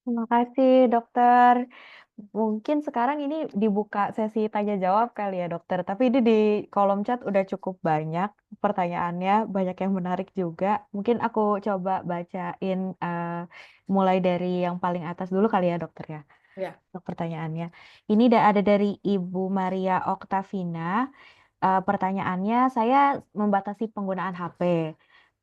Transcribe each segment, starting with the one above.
Terima kasih, dokter. Mungkin sekarang ini dibuka sesi tanya jawab kali ya, dokter. Tapi ini di kolom chat udah cukup banyak pertanyaannya, banyak yang menarik juga. Mungkin aku coba bacain mulai dari yang paling atas dulu kali ya, dokter ya. Ya. Untuk pertanyaannya. Ini ada dari Ibu Maria Oktavina. Pertanyaannya, saya membatasi penggunaan HP.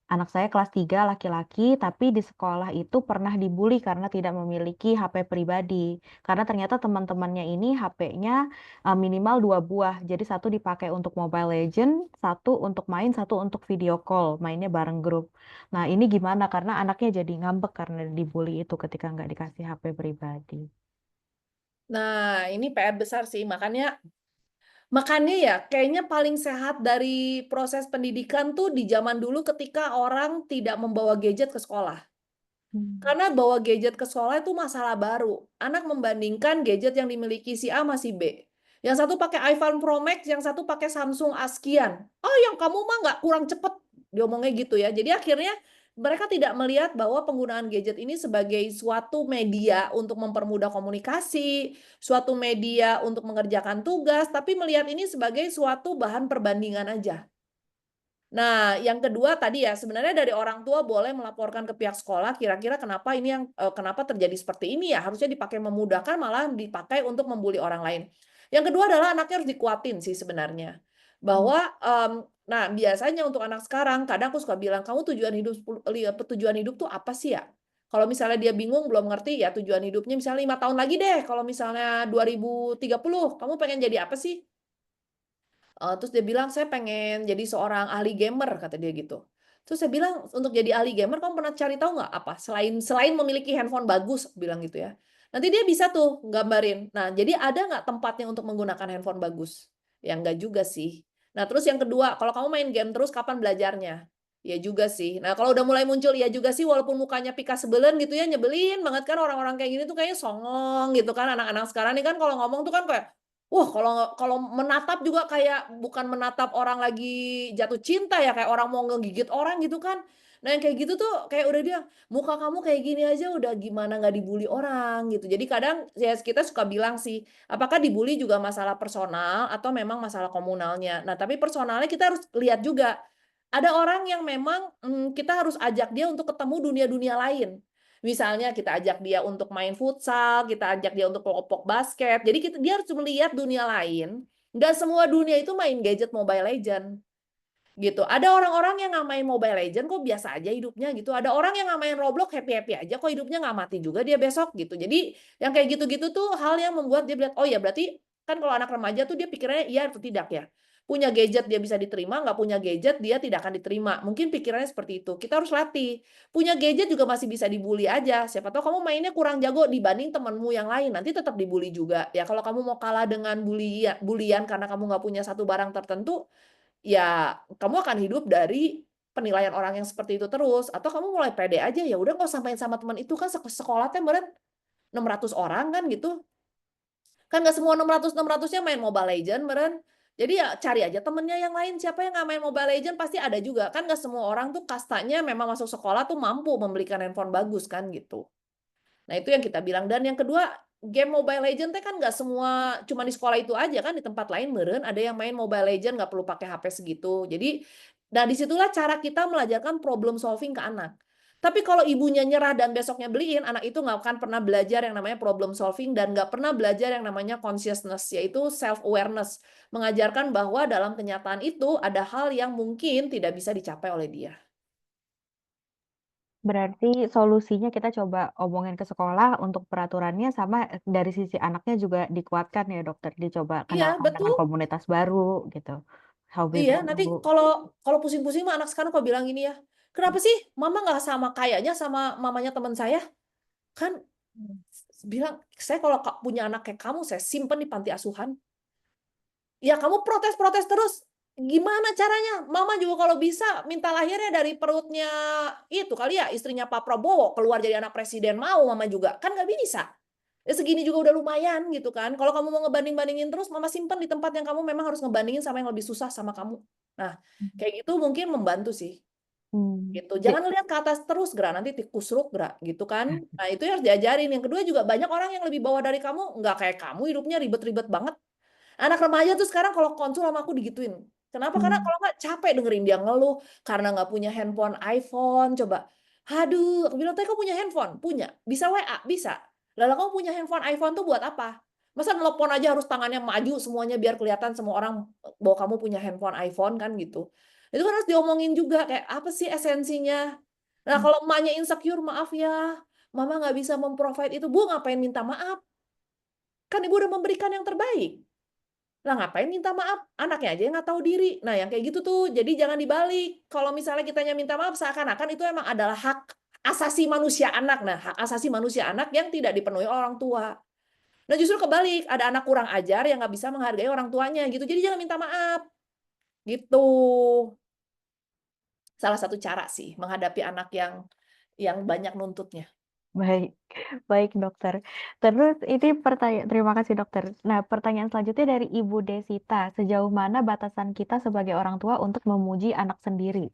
Anak saya kelas 3 laki-laki, tapi di sekolah itu pernah dibully karena tidak memiliki HP pribadi. Karena ternyata teman-temannya ini HP-nya minimal 2 buah. Jadi satu dipakai untuk Mobile Legend, satu untuk main, satu untuk video call. Mainnya bareng grup. Nah ini gimana? Karena anaknya jadi ngambek karena dibully itu ketika nggak dikasih HP pribadi. Nah, ini PR besar sih. Makanya ya, kayaknya paling sehat dari proses pendidikan tuh di zaman dulu ketika orang tidak membawa gadget ke sekolah. Hmm. Karena bawa gadget ke sekolah itu masalah baru. Anak membandingkan gadget yang dimiliki si A sama si B. Yang satu pakai iPhone Pro Max, yang satu pakai Samsung Askian. Oh, yang kamu mah nggak kurang cepet. Diomongnya gitu ya. Jadi akhirnya mereka tidak melihat bahwa penggunaan gadget ini sebagai suatu media untuk mempermudah komunikasi, suatu media untuk mengerjakan tugas, tapi melihat ini sebagai suatu bahan perbandingan aja. Nah, yang kedua tadi ya, sebenarnya dari orang tua boleh melaporkan ke pihak sekolah, kira-kira kenapa kenapa terjadi seperti ini ya, harusnya dipakai memudahkan, malah dipakai untuk membuli orang lain. Yang kedua adalah anaknya harus dikuatin sih sebenarnya. Hmm. Bahwa, nah biasanya untuk anak sekarang, kadang aku suka bilang, "Kamu tujuan hidup tuh apa sih ya?" Kalau misalnya dia bingung, belum ngerti, ya tujuan hidupnya misalnya 5 tahun lagi deh, kalau misalnya 2030, kamu pengen jadi apa sih? Terus dia bilang, "Saya pengen jadi seorang ahli gamer," kata dia gitu. Terus saya bilang, "Untuk jadi ahli gamer kamu pernah cari tahu nggak apa? Selain selain memiliki handphone bagus," bilang gitu ya. Nanti dia bisa tuh gambarin. Nah, jadi ada nggak tempatnya untuk menggunakan handphone bagus? Ya nggak juga sih. Nah, terus yang kedua, kalau kamu main game terus kapan belajarnya? Ya juga sih. Nah, kalau udah mulai muncul ya juga sih walaupun mukanya pika sebelen gitu ya, nyebelin banget kan orang-orang kayak gini tuh kayaknya songong gitu kan, anak-anak sekarang nih kan kalau ngomong tuh kan kayak, wah, kalau kalau menatap juga kayak bukan menatap orang lagi jatuh cinta ya, kayak orang mau ngegigit orang gitu kan. Nah, yang kayak gitu tuh kayak udah dia, "Muka kamu kayak gini aja udah gimana nggak dibully orang?" Gitu. Jadi kadang ya kita suka bilang sih, apakah dibully juga masalah personal atau memang masalah komunalnya. Nah, tapi personalnya kita harus lihat juga. Ada orang yang memang, kita harus ajak dia untuk ketemu dunia-dunia lain. Misalnya kita ajak dia untuk main futsal, kita ajak dia untuk kelompok basket. Jadi dia harus melihat dunia lain, nggak semua dunia itu main gadget Mobile Legend, gitu. Ada orang-orang yang nggak main Mobile Legend kok biasa aja hidupnya gitu, ada orang yang nggak main Roblox happy-happy aja kok hidupnya, nggak mati juga dia besok gitu. Jadi yang kayak gitu-gitu tuh hal yang membuat dia melihat, "Oh ya berarti," kan kalau anak remaja tuh dia pikirannya iya atau tidak ya. Punya gadget dia bisa diterima, nggak punya gadget dia tidak akan diterima. Mungkin pikirannya seperti itu. Kita harus latih. Punya gadget juga masih bisa dibully aja, siapa tahu kamu mainnya kurang jago dibanding temenmu yang lain, nanti tetap dibully juga. Ya kalau kamu mau kalah dengan bulian karena kamu nggak punya satu barang tertentu, ya kamu akan hidup dari penilaian orang yang seperti itu terus, atau kamu mulai pede aja, ya udah nggak usah main sama teman itu kan sekolah teh meureun 600 orang kan gitu. Kan nggak semua 600-600-nya main Mobile Legend meureun. Jadi ya cari aja temennya yang lain, siapa yang nggak main Mobile Legend pasti ada juga. Kan nggak semua orang tuh kastanya memang masuk sekolah tuh mampu membelikan handphone bagus kan gitu. Nah itu yang kita bilang, dan yang kedua, game Mobile Legend teh kan nggak semua cuma di sekolah itu aja kan, di tempat lain meureun ada yang main Mobile Legend nggak perlu pakai HP segitu. Jadi, nah disitulah cara kita mengajarkan problem solving ke anak. Tapi kalau ibunya nyerah dan besoknya beliin, anak itu nggak akan pernah belajar yang namanya problem solving dan nggak pernah belajar yang namanya consciousness, yaitu self awareness. Mengajarkan bahwa dalam kenyataan itu ada hal yang mungkin tidak bisa dicapai oleh dia. Berarti solusinya kita coba omongin ke sekolah untuk peraturannya sama dari sisi anaknya juga dikuatkan ya dokter, dicoba Iya, kenalkan dengan betul. komunitas baru gitu, hobi Iya, baru. nanti kalau kalau pusing-pusing mah anak sekarang kok bilang gini ya, "Kenapa sih mama nggak sama kayaknya sama mamanya teman saya?" Kan bilang, "Saya kalau punya anak kayak kamu, saya simpen di panti asuhan." Ya kamu protes-protes terus, gimana caranya? Mama juga kalau bisa minta lahirnya dari perutnya itu kali ya, istrinya Pak Prabowo, keluar jadi anak presiden, mau mama juga, kan nggak bisa. Ya segini juga udah lumayan gitu kan. Kalau kamu mau ngebanding-bandingin terus, mama simpen di tempat yang kamu memang harus ngebandingin sama yang lebih susah sama kamu. Nah, kayak gitu mungkin membantu sih. Hmm. Gitu. Jangan ngelihat ke atas terus, gerak nanti tikus ruk gerak gitu kan. Nah, itu yang harus diajarin. Yang kedua juga banyak orang yang lebih bawah dari kamu, nggak kayak kamu hidupnya ribet-ribet banget. Anak remaja tuh sekarang kalau konsul sama aku digituin. Kenapa? Karena Hmm. kalau nggak capek dengerin dia ngeluh karena nggak punya handphone iPhone. Coba, aduh, aku bilang tadi kamu punya handphone, punya, bisa WA, bisa. Lalu kamu punya handphone iPhone tuh buat apa? Masa nelpon aja harus tangannya maju semuanya biar kelihatan semua orang bahwa kamu punya handphone iPhone kan gitu. Itu kan harus diomongin juga kayak apa sih esensinya. Nah kalau emaknya insecure, maaf ya, mama nggak bisa memprovide itu, bu ngapain minta maaf? Kan ibu udah memberikan yang terbaik. Lah ngapain minta maaf? Anaknya aja yang nggak tahu diri. Nah yang kayak gitu tuh, jadi jangan dibalik. Kalau misalnya kitanya minta maaf, seakan-akan itu emang adalah hak asasi manusia anak. Nah, hak asasi manusia anak yang tidak dipenuhi orang tua. Nah justru kebalik, ada anak kurang ajar yang nggak bisa menghargai orang tuanya gitu. Jadi jangan minta maaf. Gitu. Salah satu cara sih menghadapi anak yang banyak nuntutnya. Baik, baik dokter. Terus ini terima kasih dokter. Nah, pertanyaan selanjutnya dari Ibu Desita, sejauh mana batasan kita sebagai orang tua untuk memuji anak sendiri?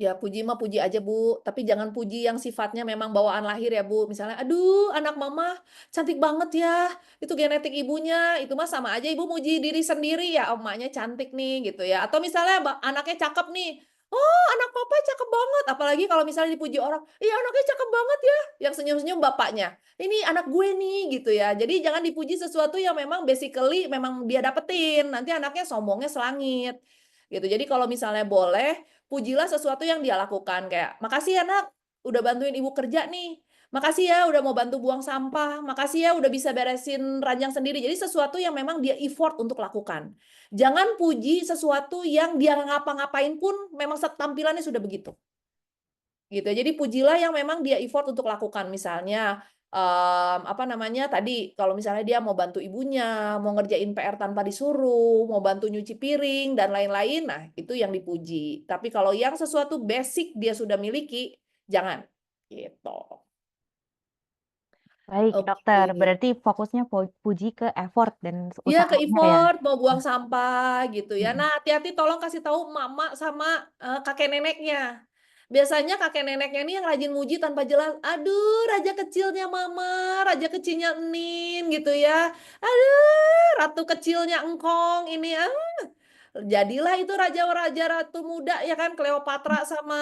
Ya puji mah puji aja Bu, tapi jangan puji yang sifatnya memang bawaan lahir ya Bu. Misalnya, aduh anak mama cantik banget ya, itu genetik ibunya, itu mah sama aja ibu muji diri sendiri ya, emaknya cantik nih gitu ya. Atau misalnya anaknya cakep nih, oh anak papa cakep banget, apalagi kalau misalnya dipuji orang, iya anaknya cakep banget ya, yang senyum-senyum bapaknya, ini anak gue nih gitu ya. Jadi jangan dipuji sesuatu yang memang basically memang dia dapetin, nanti anaknya sombongnya selangit gitu. Jadi kalau misalnya boleh, pujilah sesuatu yang dia lakukan kayak, "Makasih ya Nak, udah bantuin ibu kerja nih. Makasih ya udah mau bantu buang sampah. Makasih ya udah bisa beresin ranjang sendiri." Jadi sesuatu yang memang dia effort untuk lakukan. Jangan puji sesuatu yang dia ngapa-ngapain pun memang tampilannya sudah begitu. Gitu. Jadi pujilah yang memang dia effort untuk lakukan. Misalnya, apa namanya tadi, kalau misalnya dia mau bantu ibunya, mau ngerjain PR tanpa disuruh, mau bantu nyuci piring dan lain-lain, nah itu yang dipuji. Tapi kalau yang sesuatu basic dia sudah miliki, jangan. Gitu. Baik, dokter. Oke. Berarti fokusnya puji ke effort dan Iya ke usahanya ya. effort, mau buang sampah gitu ya. Mm. Nah, hati-hati tolong kasih tahu mama sama, kakek neneknya. Biasanya kakek neneknya ini yang rajin muji tanpa jelas, "Aduh, raja kecilnya mama, raja kecilnya Enin," gitu ya. "Aduh, ratu kecilnya engkong ini, jadilah itu raja-raja ratu muda ya kan, Cleopatra sama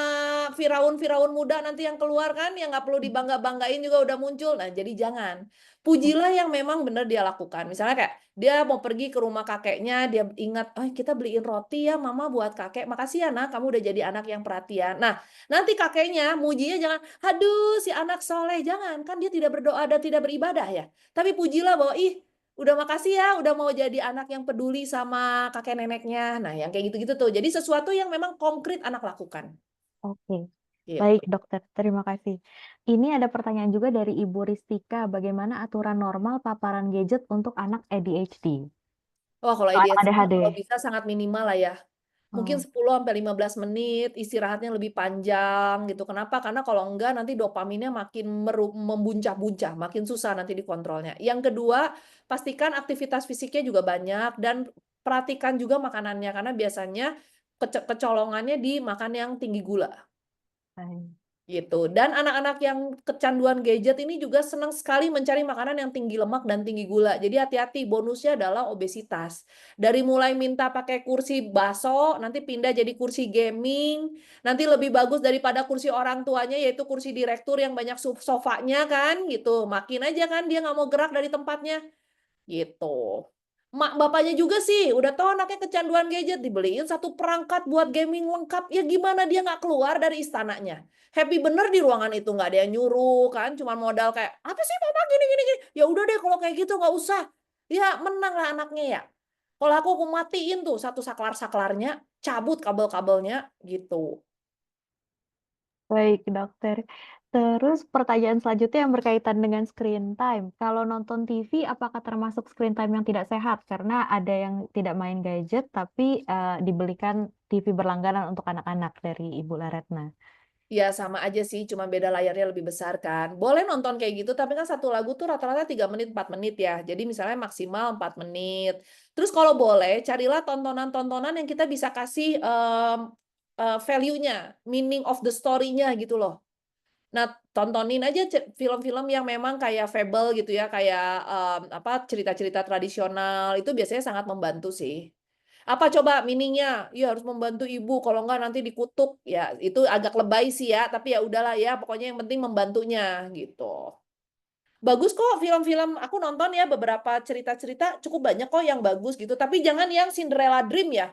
Firaun-Firaun muda nanti yang keluar kan, yang nggak perlu dibangga-banggain juga udah muncul. Nah, jadi jangan. Pujilah yang memang benar dia lakukan. Misalnya kayak dia mau pergi ke rumah kakeknya, dia ingat, "Oh, kita beliin roti ya mama buat kakek. Makasih ya nak, kamu udah jadi anak yang perhatian." Nah, nanti kakeknya mujinya jangan, "Aduh, si anak soleh." Jangan, kan dia tidak berdoa dan tidak beribadah ya. Tapi pujilah bahwa, "Ih, udah makasih ya, udah mau jadi anak yang peduli sama kakek neneknya." Nah, yang kayak gitu-gitu tuh. Jadi sesuatu yang memang konkret anak lakukan. Oke. Baik, Gitu. dokter. Terima kasih. Ini ada pertanyaan juga dari Ibu Ristika, bagaimana aturan normal paparan gadget untuk anak ADHD Wah, kalau atau anak ADHD mah ADHD? kalau bisa sangat minimal lah ya. Mungkin Oh, 10 sampai 15 menit, istirahatnya lebih panjang gitu. Kenapa? Karena kalau enggak nanti dopaminnya makin membuncah-buncah, makin susah nanti dikontrolnya. Yang kedua, pastikan aktivitas fisiknya juga banyak dan perhatikan juga makanannya karena biasanya kecolongannya di makan yang tinggi gula. baik. Gitu. Dan anak-anak yang kecanduan gadget ini juga senang sekali mencari makanan yang tinggi lemak dan tinggi gula. Jadi hati-hati, bonusnya adalah obesitas. Dari mulai minta pakai kursi baso, nanti pindah jadi kursi gaming, nanti lebih bagus daripada kursi orang tuanya, yaitu kursi direktur yang banyak sofanya kan, gitu. Makin aja kan dia nggak mau gerak dari tempatnya. Gitu. Mak bapaknya juga sih, udah tahu anaknya kecanduan gadget, dibeliin satu perangkat buat gaming lengkap, ya gimana dia nggak keluar dari istananya. Happy bener di ruangan itu, nggak ada yang nyuruh kan, cuma modal kayak, apa sih papa gini gini gini. Ya udah deh kalau kayak gitu nggak usah. Ya menang lah anaknya ya. Kalau aku matiin tuh satu saklar-saklarnya, cabut kabel-kabelnya gitu. Baik, dokter. Terus pertanyaan selanjutnya yang berkaitan dengan screen time. Kalau nonton TV, apakah termasuk screen time yang tidak sehat? Karena ada yang tidak main gadget, tapi dibelikan TV berlangganan untuk anak-anak dari Ibu Laretna. Ya sama aja sih, cuma beda layarnya lebih besar kan. Boleh nonton kayak gitu, tapi kan satu lagu tuh rata-rata 3 menit, 4 menit ya. Jadi misalnya maksimal 4 menit. Terus kalau boleh, carilah tontonan-tontonan yang kita bisa kasih value-nya, meaning of the story-nya gitu loh. Nah, tontonin aja film-film yang memang kayak fable gitu ya, kayak, cerita-cerita tradisional, itu biasanya sangat membantu sih. Apa coba meaning-nya? Ya harus membantu ibu, kalau enggak nanti dikutuk. Ya itu agak lebay sih ya, tapi ya udahlah ya, pokoknya yang penting membantunya, gitu. Bagus kok film-film, aku nonton ya beberapa cerita-cerita, cukup banyak kok yang bagus gitu, tapi jangan yang Cinderella Dream ya.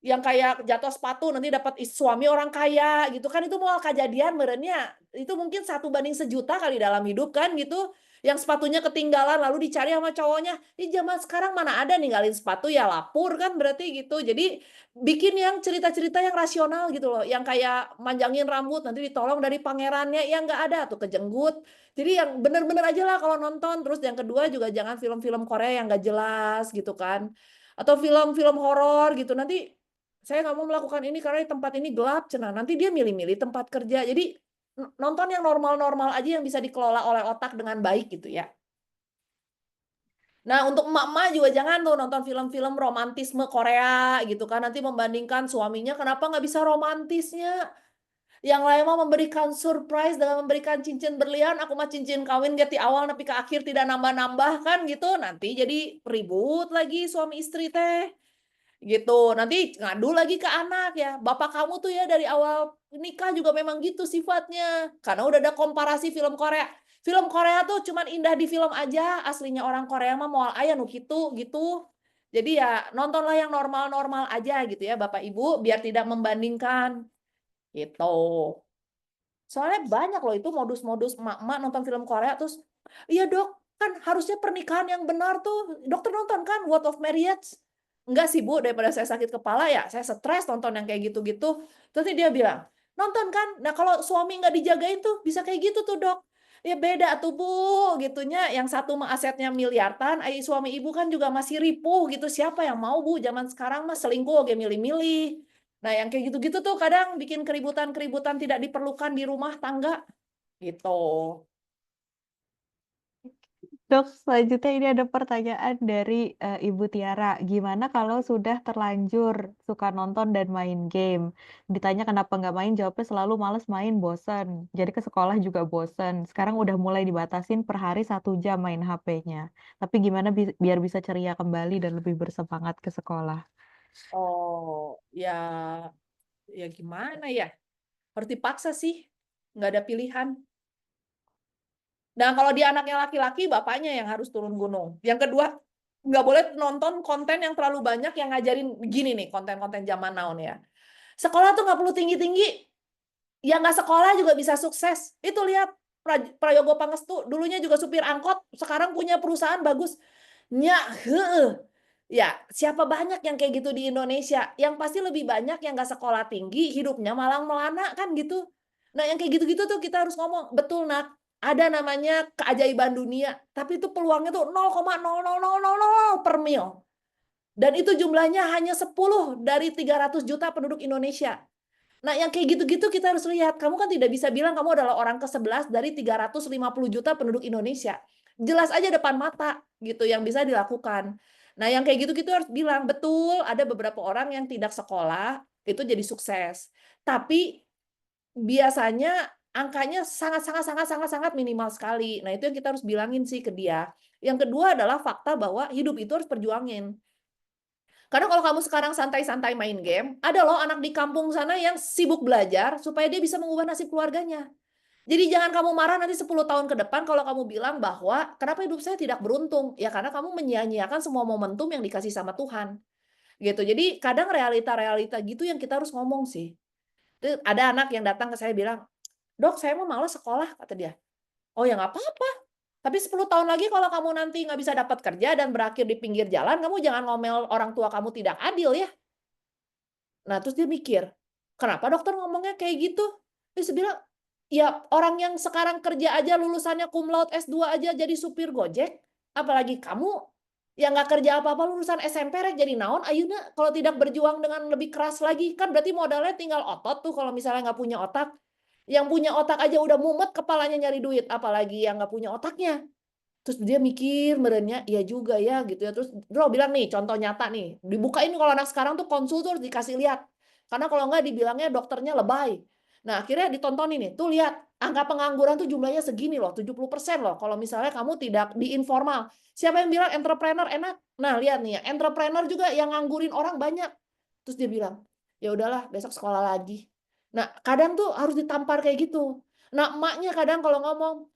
Yang kayak jatuh sepatu nanti dapat suami orang kaya gitu kan, itu moal kejadian meureunnya. Itu mungkin 1 banding 1.000.000 kali dalam hidup kan gitu, yang sepatunya ketinggalan lalu dicari sama cowoknya. Di zaman sekarang mana ada ninggalin sepatu ya lapur kan berarti gitu. Jadi bikin yang cerita-cerita yang rasional gitu loh, yang kayak manjangin rambut nanti ditolong dari pangerannya, yang nggak ada tuh kejenggut. Jadi yang bener-bener aja lah kalau nonton. Terus yang kedua juga jangan film-film Korea yang nggak jelas gitu kan, atau film-film horor gitu, nanti saya nggak mau melakukan ini karena di tempat ini gelap cenah, nanti dia milih-milih tempat kerja. Jadi, nonton yang normal-normal aja yang bisa dikelola oleh otak dengan baik gitu ya. Nah, untuk emak-emak juga jangan tuh nonton film-film romantisme Korea gitu kan, nanti membandingkan suaminya kenapa nggak bisa romantisnya. Yang lain mah memberikan surprise dengan memberikan cincin berlian, aku mah cincin kawin get di awal tapi ke akhir tidak nambah-nambah kan gitu, nanti jadi ribut lagi suami istri teh. Gitu, nanti ngadu lagi ke anak ya, "Bapak kamu tuh ya dari awal nikah juga memang gitu sifatnya." Karena udah ada komparasi film Korea. Film Korea tuh cuman indah di film aja, aslinya orang Korea mah moal aya nu kitu, gitu. Jadi ya nontonlah yang normal-normal aja gitu ya Bapak Ibu, biar tidak membandingkan, gitu. Soalnya banyak loh itu modus-modus emak-emak nonton film Korea terus, "Iya Dok, kan harusnya pernikahan yang benar tuh, dokter nonton kan World of Marriage?" "Enggak sih Bu, daripada saya sakit kepala ya saya stres nonton yang kayak gitu-gitu." Terus dia bilang, "Nonton kan? Nah kalau suami nggak dijagain tuh bisa kayak gitu tuh Dok." "Ya beda tuh Bu," gitunya, yang satu mah asetnya miliaran, suami ibu kan juga masih ripuh gitu, siapa yang mau Bu, zaman sekarang mah selingkuh oge milih-milih. Nah, yang kayak gitu-gitu tuh kadang bikin keributan-keributan tidak diperlukan di rumah tangga, gitu. Dok, selanjutnya ini ada pertanyaan dari Ibu Tiara. Gimana kalau sudah terlanjur suka nonton dan main game? Ditanya kenapa nggak main, jawabnya selalu males main, bosen. Jadi ke sekolah juga bosen. Sekarang udah mulai dibatasin per hari 1 jam main HP-nya. Tapi gimana biar bisa ceria kembali dan lebih bersemangat ke sekolah? Oh, ya gimana ya, harus dipaksa sih, nggak ada pilihan. Nah, kalau dia anaknya laki-laki, bapaknya yang harus turun gunung. Yang kedua, nggak boleh nonton konten yang terlalu banyak yang ngajarin gini nih, konten-konten zaman now nih ya. Sekolah tuh nggak perlu tinggi-tinggi, yang nggak sekolah juga bisa sukses. Itu lihat Prayogo Pangestu, dulunya juga supir angkot, sekarang punya perusahaan bagus. Nya heeh. Ya, siapa banyak yang kayak gitu di Indonesia? Yang pasti lebih banyak yang nggak sekolah tinggi, hidupnya malang melana kan gitu. Nah, yang kayak gitu-gitu tuh kita harus ngomong, "Betul, Nak, ada namanya keajaiban dunia, tapi itu peluangnya tuh 0,00000 per mil. Dan itu jumlahnya hanya 10 dari 300 juta penduduk Indonesia." Nah, yang kayak gitu-gitu kita harus lihat. Kamu kan tidak bisa bilang kamu adalah orang ke-11 dari 350 juta penduduk Indonesia. Jelas aja depan mata gitu yang bisa dilakukan. Nah, yang kayak gitu gitu harus bilang, betul ada beberapa orang yang tidak sekolah itu jadi sukses. Tapi biasanya angkanya sangat sangat sangat sangat sangat minimal sekali. Nah, itu yang kita harus bilangin sih ke dia. Yang kedua adalah fakta bahwa hidup itu harus perjuangin. Karena kalau kamu sekarang santai-santai main game, ada loh anak di kampung sana yang sibuk belajar supaya dia bisa mengubah nasib keluarganya. Jadi jangan kamu marah nanti 10 tahun ke depan kalau kamu bilang bahwa, "Kenapa hidup saya tidak beruntung?" Ya karena kamu menyia-nyiakan semua momentum yang dikasih sama Tuhan, gitu. Jadi kadang realita-realita gitu yang kita harus ngomong sih. Ada anak yang datang ke saya bilang, "Dok, saya mah males sekolah," kata dia. "Oh ya nggak apa-apa, tapi 10 tahun lagi kalau kamu nanti nggak bisa dapat kerja dan berakhir di pinggir jalan, kamu jangan ngomel orang tua kamu tidak adil ya." Nah, terus dia mikir, "Kenapa dokter ngomongnya kayak gitu?" Terus dia bilang, "Ya orang yang sekarang kerja aja lulusannya cum laude S2 aja jadi supir Gojek, apalagi kamu yang nggak kerja apa-apa lulusan SMP rek jadi naon ayeuna kalau tidak berjuang dengan lebih keras lagi." Kan berarti modalnya tinggal otot tuh kalau misalnya nggak punya otak. Yang punya otak aja udah mumet kepalanya nyari duit, apalagi yang nggak punya otaknya. Terus dia mikir merenya, "Iya juga ya," gitu ya. Terus Bro bilang nih, contoh nyata nih, dibukain kalau anak sekarang tuh konsul tuh harus dikasih lihat. Karena kalau nggak dibilangnya dokternya lebay. Nah, akhirnya ditontonin nih, tuh lihat, angka pengangguran tuh jumlahnya segini loh, 70% loh, kalau misalnya kamu tidak di informal. Siapa yang bilang entrepreneur enak? Nah, lihat nih ya, entrepreneur juga yang nganggurin orang banyak. Terus dia bilang, ya udahlah, besok sekolah lagi. Nah, kadang tuh harus ditampar kayak gitu. Nah, emaknya kadang kalau ngomong,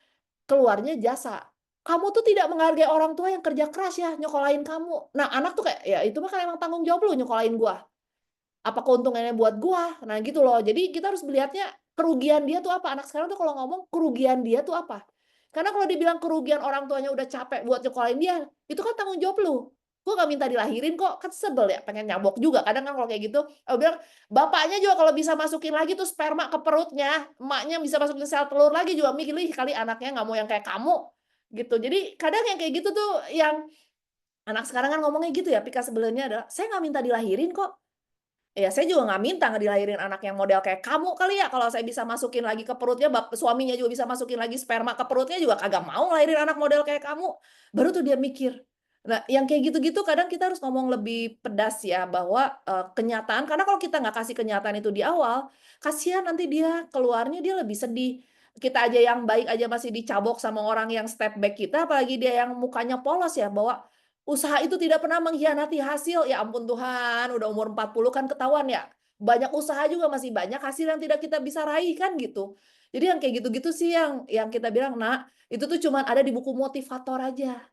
keluarnya jasa. Kamu tuh tidak menghargai orang tua yang kerja keras ya, nyokolain kamu. Nah, anak tuh kayak, ya itu mah kan emang tanggung jawab lu nyokolain gua. Apa keuntungannya buat gua? Nah, gitu loh. Jadi kita harus melihatnya kerugian dia tuh apa. Anak sekarang tuh kalau ngomong kerugian dia tuh apa. Karena kalau dibilang kerugian orang tuanya udah capek buat nyekolahin dia, itu kan tanggung jawab lu. Gua gak minta dilahirin kok, kan sebel ya, pengen nyabok juga. Kadang kan kalau kayak gitu, aku bilang, bapaknya juga kalau bisa masukin lagi tuh sperma ke perutnya, emaknya bisa masukin sel telur lagi juga milih kali anaknya nggak mau yang kayak kamu. Gitu. Jadi kadang yang kayak gitu tuh yang anak sekarang kan ngomongnya gitu ya, pika sebelumnya adalah, saya nggak minta dilahirin kok. Ya saya juga nggak minta ngedilahirin anak yang model kayak kamu kali ya, kalau saya bisa masukin lagi ke perutnya, suaminya juga bisa masukin lagi sperma ke perutnya juga kagak mau ngelahirin anak model kayak kamu. Baru tuh dia mikir. Nah, yang kayak gitu-gitu kadang kita harus ngomong lebih pedas ya, bahwa kenyataan, karena kalau kita nggak kasih kenyataan itu di awal, kasihan nanti dia keluarnya dia lebih sedih. Kita aja yang baik aja masih dicabok sama orang yang step back kita, apalagi dia yang mukanya polos ya, bahwa usaha itu tidak pernah mengkhianati hasil. Ya ampun Tuhan, udah umur 40 kan ketahuan ya. Banyak usaha juga masih banyak hasil yang tidak kita bisa raih kan gitu. Jadi yang kayak gitu-gitu sih yang kita bilang, "Nak, itu tuh cuman ada di buku motivator aja."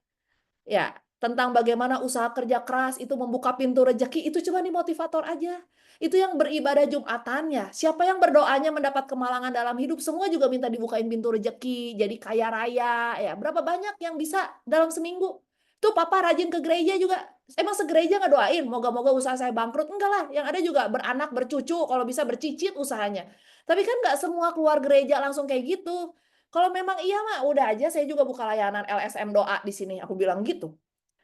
Ya, tentang bagaimana usaha kerja keras itu membuka pintu rezeki itu cuma di motivator aja. Itu yang beribadah Jumatan ya. Siapa yang berdoanya mendapat kemalangan dalam hidup, semua juga minta dibukain pintu rezeki, jadi kaya raya ya. Berapa banyak yang bisa dalam seminggu? Tuh papa rajin ke gereja juga. Emang segereja nggak doain, moga-moga usaha saya bangkrut? Enggak lah, yang ada juga beranak, bercucu, kalau bisa bercicit usahanya. Tapi kan nggak semua keluar gereja langsung kayak gitu. Kalau memang iya mah udah aja saya juga buka layanan LSM doa di sini, aku bilang gitu.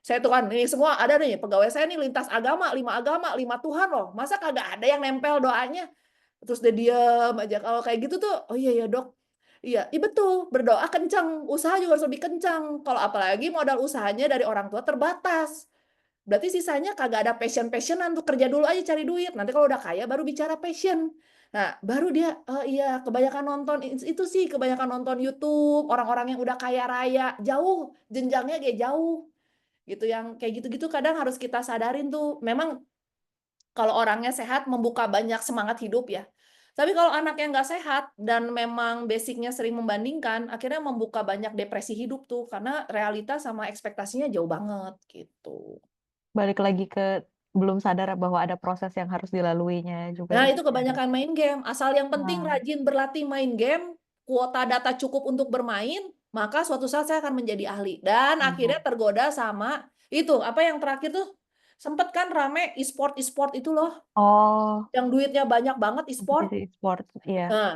Saya tuh kan ini semua ada nih pegawai saya nih lintas agama, lima Tuhan loh. Masa kagak ada yang nempel doanya? Terus dia diam aja. Kalau kayak gitu tuh, oh iya ya dok. Iya, iya betul. Berdoa kencang, usaha juga harus lebih kencang. Kalau apalagi modal usahanya dari orang tua terbatas. Berarti sisanya kagak ada passion-passionan tuh, kerja dulu aja cari duit. Nanti kalau udah kaya baru bicara passion. Nah, baru dia, oh iya, kebanyakan nonton itu sih, kebanyakan nonton YouTube, orang-orang yang udah kaya raya, jauh, jenjangnya kayak jauh. Gitu yang kayak gitu-gitu kadang harus kita sadarin tuh. Memang kalau orangnya sehat membuka banyak semangat hidup ya. Tapi kalau anak yang nggak sehat dan memang basicnya sering membandingkan, akhirnya membuka banyak depresi hidup tuh, karena realita sama ekspektasinya jauh banget gitu. Balik lagi ke belum sadar bahwa ada proses yang harus dilaluinya juga Nah, gitu itu ya, Dok? kebanyakan main game. Asal yang penting Nah, rajin berlatih main game, kuota data cukup untuk bermain, maka suatu saat saya akan menjadi ahli. Dan nah. akhirnya tergoda sama itu, apa yang terakhir tuh, sempet kan rame e-sport itu loh, Oh, yang duitnya banyak banget e-sport. kompetisi e-sport, iya. Nah,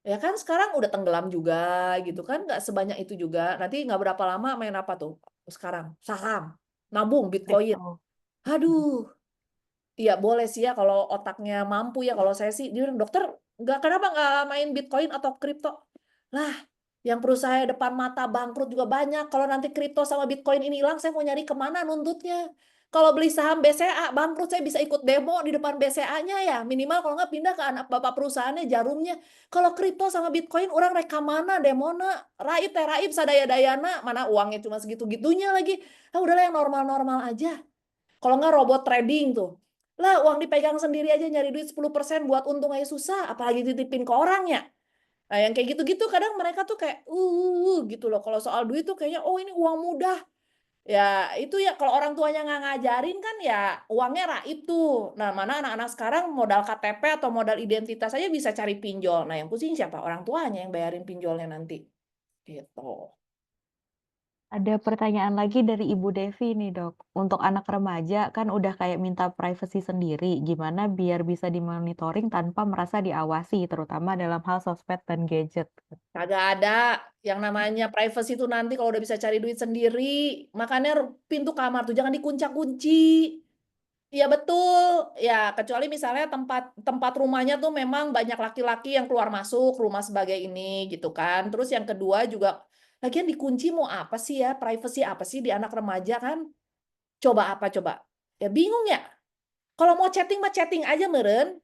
ya kan sekarang udah tenggelam juga gitu kan, nggak sebanyak itu juga. Nanti nggak berapa lama main apa tuh sekarang? Saham, nabung Bitcoin. Kripto. Aduh, iya boleh sih ya kalau otaknya mampu ya. Kalau saya sih dia bilang, dokter nggak, kenapa nggak main Bitcoin atau kripto? Lah, yang perusahaan depan mata bangkrut juga banyak. Kalau nanti kripto sama Bitcoin ini hilang, saya mau nyari kemana nuntutnya? Kalau beli saham BCA bangkrut, saya bisa ikut demo di depan BCA-nya ya. Minimal kalau nggak pindah ke anak bapak perusahaannya jarumnya. Kalau kripto sama Bitcoin, orang reka mana demona? Raib teh raib sadaya dayana. Mana uangnya cuma segitu-gitunya lagi. Ah udahlah yang normal-normal aja. Kalau nggak robot trading tuh. Lah uang dipegang sendiri aja nyari duit 10% buat untung aja susah. Apalagi titipin ke orang ya. Nah, yang kayak gitu-gitu kadang mereka tuh kayak gitu loh. Kalau soal duit tuh kayaknya oh ini uang mudah. Ya itu ya kalau orang tuanya nggak ngajarin kan ya uangnya raib tuh. Nah mana anak-anak sekarang modal KTP atau modal identitas aja bisa cari pinjol. Nah yang pusing siapa? Orang tuanya yang bayarin pinjolnya nanti. Gitu. Ada pertanyaan lagi dari Ibu Devi nih, Dok. Untuk anak remaja kan udah kayak minta privacy sendiri. Gimana biar bisa dimonitoring tanpa merasa diawasi, terutama dalam hal sosmed dan gadget? Kagak ada yang namanya privacy itu nanti kalau udah bisa cari duit sendiri. Makanya pintu kamar tuh jangan dikunci-kunci. Iya betul. Ya, kecuali misalnya tempat tempat rumahnya tuh memang banyak laki-laki yang keluar masuk rumah sebagai ini gitu kan. Terus yang kedua juga lagian dikunci mau apa sih ya? Privacy apa sih di anak remaja kan? Coba apa coba? Ya bingung ya. Kalau mau chatting mah chatting aja meren.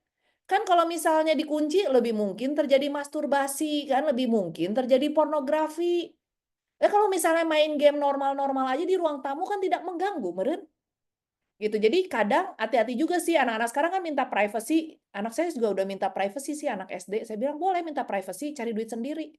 Kan kalau misalnya dikunci lebih mungkin terjadi masturbasi kan, lebih mungkin terjadi pornografi. Kalau misalnya main game normal-normal aja di ruang tamu kan tidak mengganggu, meureun. Gitu. Jadi kadang hati-hati juga sih anak-anak sekarang kan minta privacy. Anak saya juga udah minta privacy sih anak SD. Saya bilang, "Boleh minta privacy, cari duit sendiri."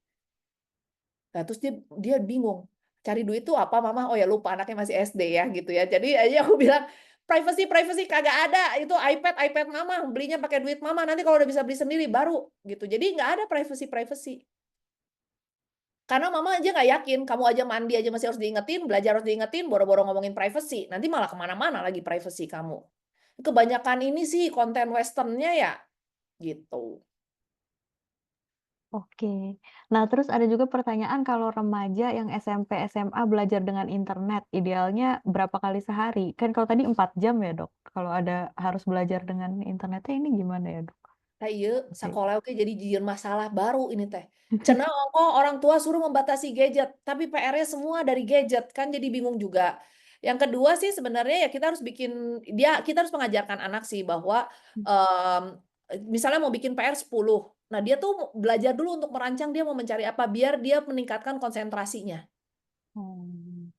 Nah, terus dia dia bingung, "Cari duit tuh apa, Mama?" Oh ya lupa anaknya masih SD ya gitu ya. Jadi aja aku bilang, "Privacy privacy kagak ada, itu iPad iPad Mama, belinya pakai duit Mama, nanti kalau udah bisa beli sendiri baru." Gitu. Jadi nggak ada privacy privacy. Karena Mama aja nggak yakin, kamu aja mandi aja masih harus diingetin, belajar harus diingetin, boro-boro ngomongin privacy, nanti malah kemana mana lagi privacy kamu. Kebanyakan ini sih konten western-nya ya, gitu. Oke. Nah, terus ada juga pertanyaan kalau remaja yang SMP, SMA belajar dengan internet, idealnya berapa kali sehari? Kan kalau tadi 4 jam ya, Dok. Kalau ada harus belajar dengan internetnya ini gimana ya, Dok? Tah ieu Oke. sakola oge jadi jieun masalah baru ini teh. Cenah ongkoh orang tua suruh membatasi gadget, tapi PR-nya semua dari gadget, kan jadi bingung juga. Yang kedua sih sebenarnya ya kita harus kita harus mengajarkan anak sih bahwa, misalnya mau bikin PR 10, nah dia tuh belajar dulu untuk merancang dia mau mencari apa, biar dia meningkatkan konsentrasinya. Oh.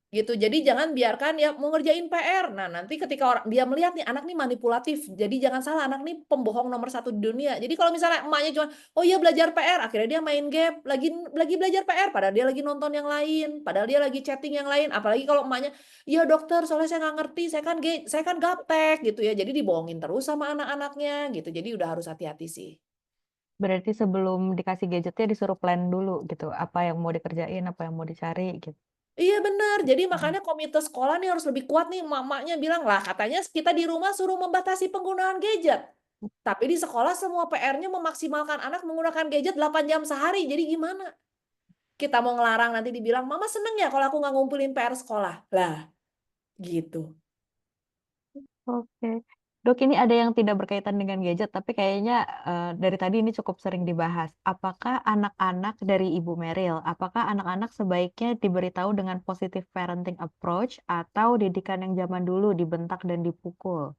Gitu, jadi jangan biarkan ya mau ngerjain PR. Nah, nanti ketika dia melihat nih anak nih manipulatif, jadi jangan salah anak nih pembohong nomor satu di dunia. Jadi kalau misalnya emaknya cuma, "Oh iya belajar PR," akhirnya dia main game, lagi belajar PR, padahal dia lagi nonton yang lain, padahal dia lagi chatting yang lain. Apalagi kalau emaknya, "Iya dokter, soalnya saya nggak ngerti, saya kan gaptek," gitu ya. Jadi dibohongin terus sama anak-anaknya gitu. Jadi udah harus hati-hati sih. Berarti sebelum dikasih gadgetnya disuruh plan dulu gitu, apa yang mau dikerjain, apa yang mau dicari gitu. Iya benar, jadi Mmm. makanya komite sekolah nih harus lebih kuat nih, emak-emaknya bilang, "Lah katanya kita di rumah suruh membatasi penggunaan gadget." Tapi di sekolah semua PR-nya memaksimalkan anak menggunakan gadget 8 jam sehari, jadi gimana? Kita mau ngelarang nanti dibilang, "Mama seneng ya kalau aku nggak ngumpulin PR sekolah?" Lah, gitu. Oke. Dok, ini ada yang tidak berkaitan dengan gadget, tapi kayaknya, dari tadi ini cukup sering dibahas. Apakah anak-anak dari Ibu Meryl, apakah anak-anak sebaiknya diberitahu dengan positive parenting approach atau didikan yang zaman dulu dibentak dan dipukul?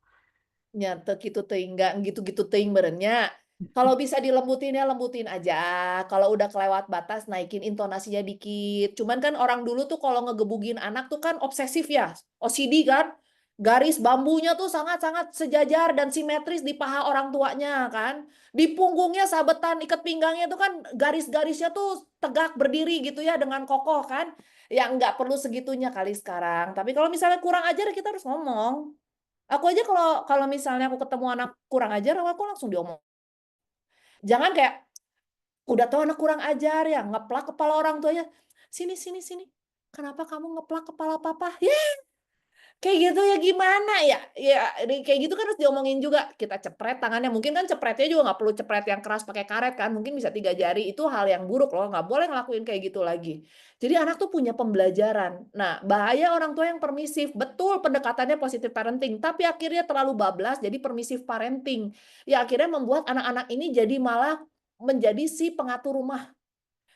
Nya teu kitu teuing, nggak gitu-gitu teuing meureun nya. Kalau bisa dilembutin ya lembutin aja, kalau udah kelewat batas naikin intonasinya dikit. Cuman kan orang dulu tuh kalau ngegebugin anak tuh kan obsesif ya, OCD kan. Garis bambunya tuh sangat-sangat sejajar dan simetris di paha orang tuanya kan. Di punggungnya sabetan ikat pinggangnya tuh kan garis-garisnya tuh tegak berdiri gitu ya dengan kokoh kan. Ya nggak perlu segitunya kali sekarang, tapi kalau misalnya kurang ajar ya kita harus ngomong. Aku aja kalau kalau misalnya aku ketemu anak kurang ajar, aku langsung diomong. Jangan kayak, udah tahu anak kurang ajar ya, ngeplak kepala orang tuanya, "Sini sini sini, kenapa kamu ngeplak kepala papa?" Yah, kayak gitu ya gimana ya? Ya kayak gitu kan harus diomongin juga, kita cepret tangannya, mungkin kan cepretnya juga nggak perlu cepret yang keras pakai karet kan, mungkin bisa 3 jari, itu hal yang buruk loh, nggak boleh ngelakuin kayak gitu lagi. Jadi anak tuh punya pembelajaran. Nah, bahaya orang tua yang permisif, betul pendekatannya positive parenting, tapi akhirnya terlalu bablas jadi permissive parenting. Ya akhirnya membuat anak-anak ini jadi malah menjadi si pengatur rumah.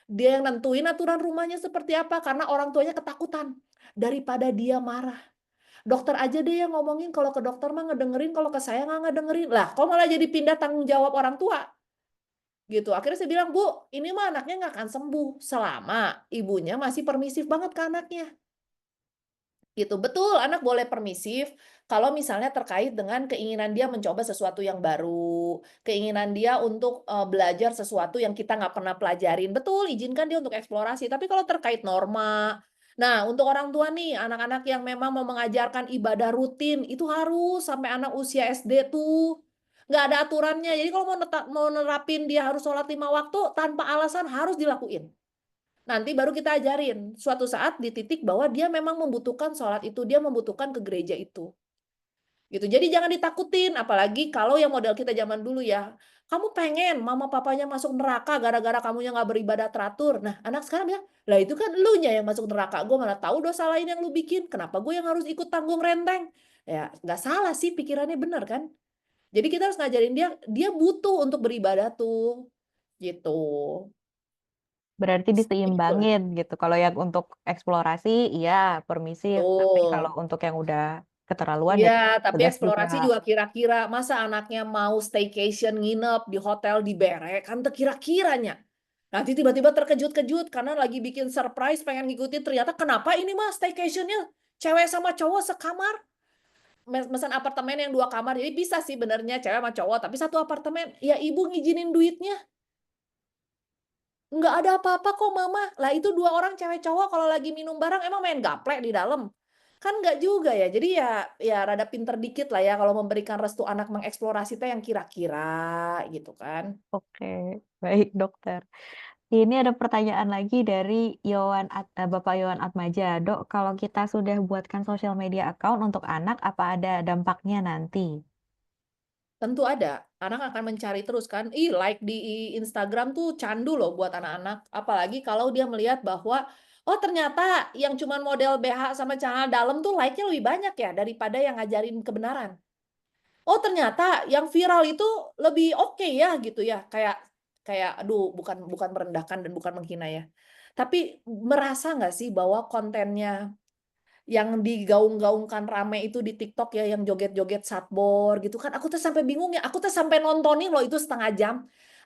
Dia yang nentuin aturan rumahnya seperti apa, karena orang tuanya ketakutan, daripada dia marah. Dokter aja deh yang ngomongin, kalau ke dokter mah ngedengerin, kalau ke saya nggak ngedengerin. Lah, kok malah jadi pindah tanggung jawab orang tua? Gitu. Akhirnya saya bilang, "Bu, ini mah anaknya nggak akan sembuh selama ibunya masih permisif banget ke anaknya." Gitu. Betul, anak boleh permisif kalau misalnya terkait dengan keinginan dia mencoba sesuatu yang baru, keinginan dia untuk, belajar sesuatu yang kita nggak pernah pelajarin. Betul, izinkan dia untuk eksplorasi, tapi kalau terkait norma, nah untuk orang tua nih, anak-anak yang memang mau mengajarkan ibadah rutin, itu harus sampai anak usia SD tuh, nggak ada aturannya. Jadi kalau mau nerapin dia harus sholat 5 waktu, tanpa alasan harus dilakuin. Nanti baru kita ajarin, suatu saat di titik bahwa dia memang membutuhkan sholat itu, dia membutuhkan ke gereja itu, gitu. Jadi jangan ditakutin, apalagi kalau yang model kita zaman dulu ya, "Kamu pengen mama papanya masuk neraka gara-gara kamunya nggak beribadah teratur." Nah, anak sekarang bilang, "Lah itu kan elunya yang masuk neraka, gue mana tahu dosa lain yang lu bikin, kenapa gue yang harus ikut tanggung renteng?" Ya, nggak salah sih, pikirannya bener kan. Jadi kita harus ngajarin dia, dia butuh untuk beribadah tuh, gitu. Berarti Gitu diseimbangin gitu, kalau yang untuk eksplorasi iya permisif, tapi kalau betul. untuk yang udah keterlaluan ya Iya, tapi tegas eksplorasi juga. juga kira-kira masa anaknya mau staycation nginep di hotel di Bere kan kira-kiranya. Nanti tiba-tiba terkejut-kejut karena lagi bikin surprise pengen ngikutin ternyata kenapa ini mah staycationnya cewek sama cowok sekamar. Mesen apartemen yang 2 kamar. Jadi bisa sih benernya cewek sama cowok tapi satu apartemen. Ya ibu ngizinin duitnya. Nggak ada apa-apa kok mama. Lah itu 2 orang cewek cowok kalau lagi minum bareng emang main gaplek di dalam. Kan nggak juga ya. Jadi ya rada pinter dikit lah ya kalau memberikan restu anak mengeksplorasi teh yang kira-kira gitu kan. Oke, baik dokter. Ini ada pertanyaan lagi dari Bapak Yohan Atmaja. Dok, kalau kita sudah buatkan sosial media account untuk anak, apa ada dampaknya nanti? Tentu ada. Anak akan mencari terus kan. Ih, like di Instagram tuh candu loh buat anak-anak. Apalagi kalau dia melihat bahwa oh ternyata yang cuman model BH sama celana dalam tuh like-nya lebih banyak ya daripada yang ngajarin kebenaran. Oh ternyata yang viral itu lebih oke ya gitu ya. Kayak kayak aduh bukan bukan merendahkan dan bukan menghina ya. Tapi merasa nggak sih bahwa kontennya yang digaung-gaungkan rame itu di TikTok ya yang joget-joget satbor gitu kan aku tuh sampai bingung ya aku tuh sampai nontonin loh itu setengah jam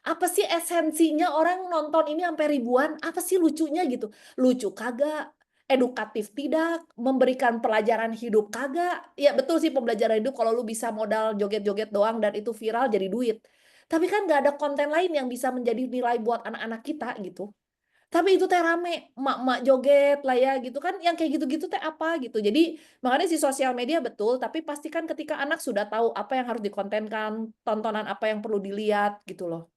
apa sih esensinya orang nonton ini sampai ribuan apa sih lucunya gitu lucu kagak edukatif tidak memberikan pelajaran hidup kagak ya betul sih pembelajaran hidup kalau lu bisa modal joget-joget doang dan itu viral jadi duit tapi kan nggak ada konten lain yang bisa menjadi nilai buat anak-anak kita gitu tapi itu teh rame, emak-emak joget lah ya gitu kan, yang kayak gitu-gitu teh apa gitu. Jadi makanya si sosial media betul, tapi pastikan ketika anak sudah tahu apa yang harus dikontenkan, tontonan apa yang perlu dilihat gitu loh.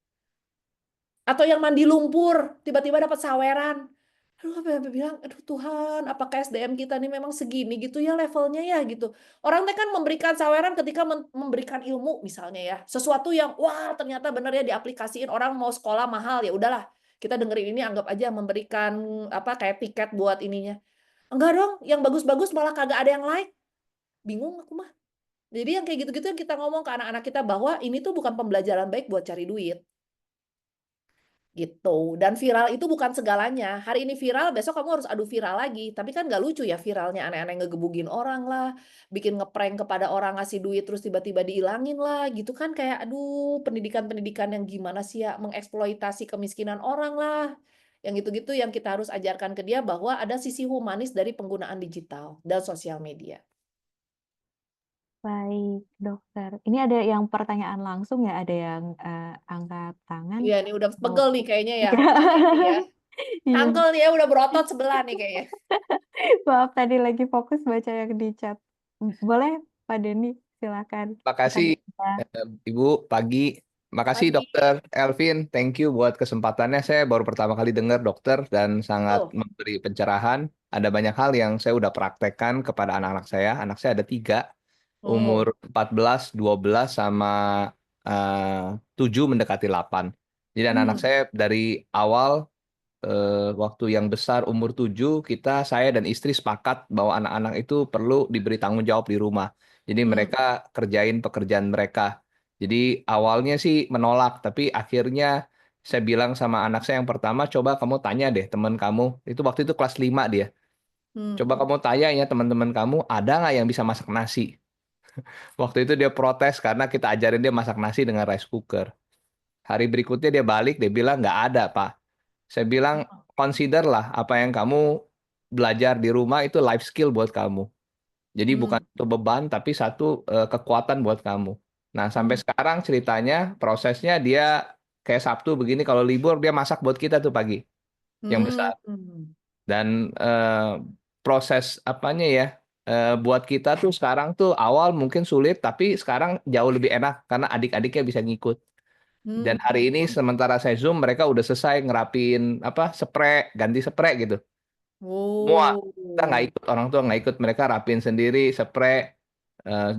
Atau yang mandi lumpur, tiba-tiba dapat saweran. Aduh, sampai bilang, aduh Tuhan, apakah SDM kita nih memang segini gitu ya levelnya ya gitu. Orang teh kan memberikan saweran ketika memberikan ilmu misalnya ya. Sesuatu yang wah ternyata bener ya diaplikasiin orang mau sekolah mahal ya udahlah. Kita dengerin ini anggap aja memberikan apa kayak tiket buat ininya. Enggak dong, yang bagus-bagus malah kagak ada yang like. Bingung aku mah. Jadi yang kayak gitu-gitu yang kita ngomong ke anak-anak kita bahwa ini tuh bukan pembelajaran baik buat cari duit. Gitu. Dan viral itu bukan segalanya. Hari ini viral, besok kamu harus adu viral lagi. Tapi kan nggak lucu ya viralnya aneh-aneh ngegebugin orang lah, bikin ngeprank kepada orang ngasih duit terus tiba-tiba dihilangin lah, gitu kan kayak aduh pendidikan-pendidikan yang gimana sih ya mengeksploitasi kemiskinan orang lah. Yang gitu-gitu yang kita harus ajarkan ke dia bahwa ada sisi humanis dari penggunaan digital dan sosial media. Baik, dokter. Ini ada yang pertanyaan langsung ya, ada yang angkat tangan. Iya, ini udah Oh. pegel nih kayaknya ya. Iya. Ini ya. Iya. Tangkel nih ya udah berotot sebelah nih kayaknya. Maaf tadi lagi fokus baca yang di chat. Boleh, Pak Denny, silakan Makasih pertanyaannya. Ibu Pagi. Makasih Pagi. Dokter Elvin. Thank you buat kesempatannya. Saya baru pertama kali dengar dokter dan sangat Oh. memberi pencerahan. Ada banyak hal yang saya udah praktekkan kepada anak-anak saya. Anak saya ada 3, umur Oh. 14, 12, sama 7 mendekati 8. Jadi anak-anak saya dari awal waktu yang besar umur 7 saya dan istri sepakat bahwa anak-anak itu perlu diberi tanggung jawab di rumah. Jadi mereka kerjain pekerjaan mereka. Jadi awalnya sih menolak, tapi akhirnya saya bilang sama anak saya yang pertama, coba kamu tanya deh teman kamu, itu waktu itu kelas 5 dia. Coba kamu tanya ya teman-teman kamu, ada nggak yang bisa masak nasi? Waktu itu dia protes karena kita ajarin dia masak nasi dengan rice cooker. Hari berikutnya dia balik, dia bilang nggak ada, Pak. Saya bilang, consider lah apa yang kamu belajar di rumah itu life skill buat kamu. Jadi bukan itu beban, tapi satu kekuatan buat kamu. Nah, sampai sekarang ceritanya, prosesnya dia kayak Sabtu begini, kalau libur dia masak buat kita tuh pagi, yang besar. Dan proses apanya ya, buat kita tuh sekarang tuh awal mungkin sulit, tapi sekarang jauh lebih enak karena adik-adiknya bisa ngikut. Dan hari ini sementara saya Zoom, mereka udah selesai ngerapin apa spray, ganti spray gitu. Semua kita nggak ikut, orang tua nggak ikut, mereka rapin sendiri spray.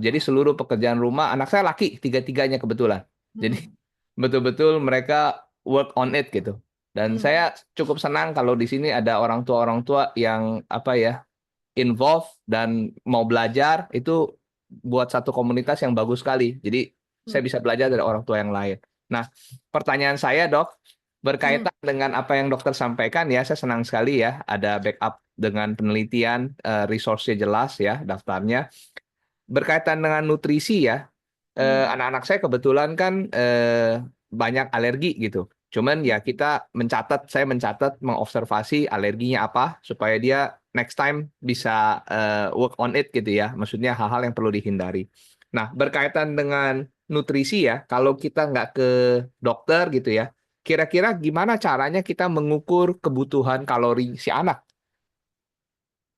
Jadi seluruh pekerjaan rumah, anak saya laki tiga-tiganya kebetulan. Jadi betul-betul mereka work on it gitu. Dan saya cukup senang kalau di sini ada orang tua yang apa ya, involve dan mau belajar itu buat satu komunitas yang bagus sekali. Jadi saya bisa belajar dari orang tua yang lain. Nah, pertanyaan saya, Dok, berkaitan dengan apa yang dokter sampaikan ya, saya senang sekali ya ada backup dengan penelitian, resource-nya jelas ya, daftarnya. berkaitan dengan nutrisi ya, anak-anak saya kebetulan kan banyak alergi gitu. Cuman ya saya mencatat, mengobservasi alerginya apa supaya dia next time bisa work on it gitu ya. Maksudnya hal-hal yang perlu dihindari. Nah, berkaitan dengan nutrisi ya, kalau kita nggak ke dokter gitu ya, kira-kira gimana caranya kita mengukur kebutuhan kalori si anak?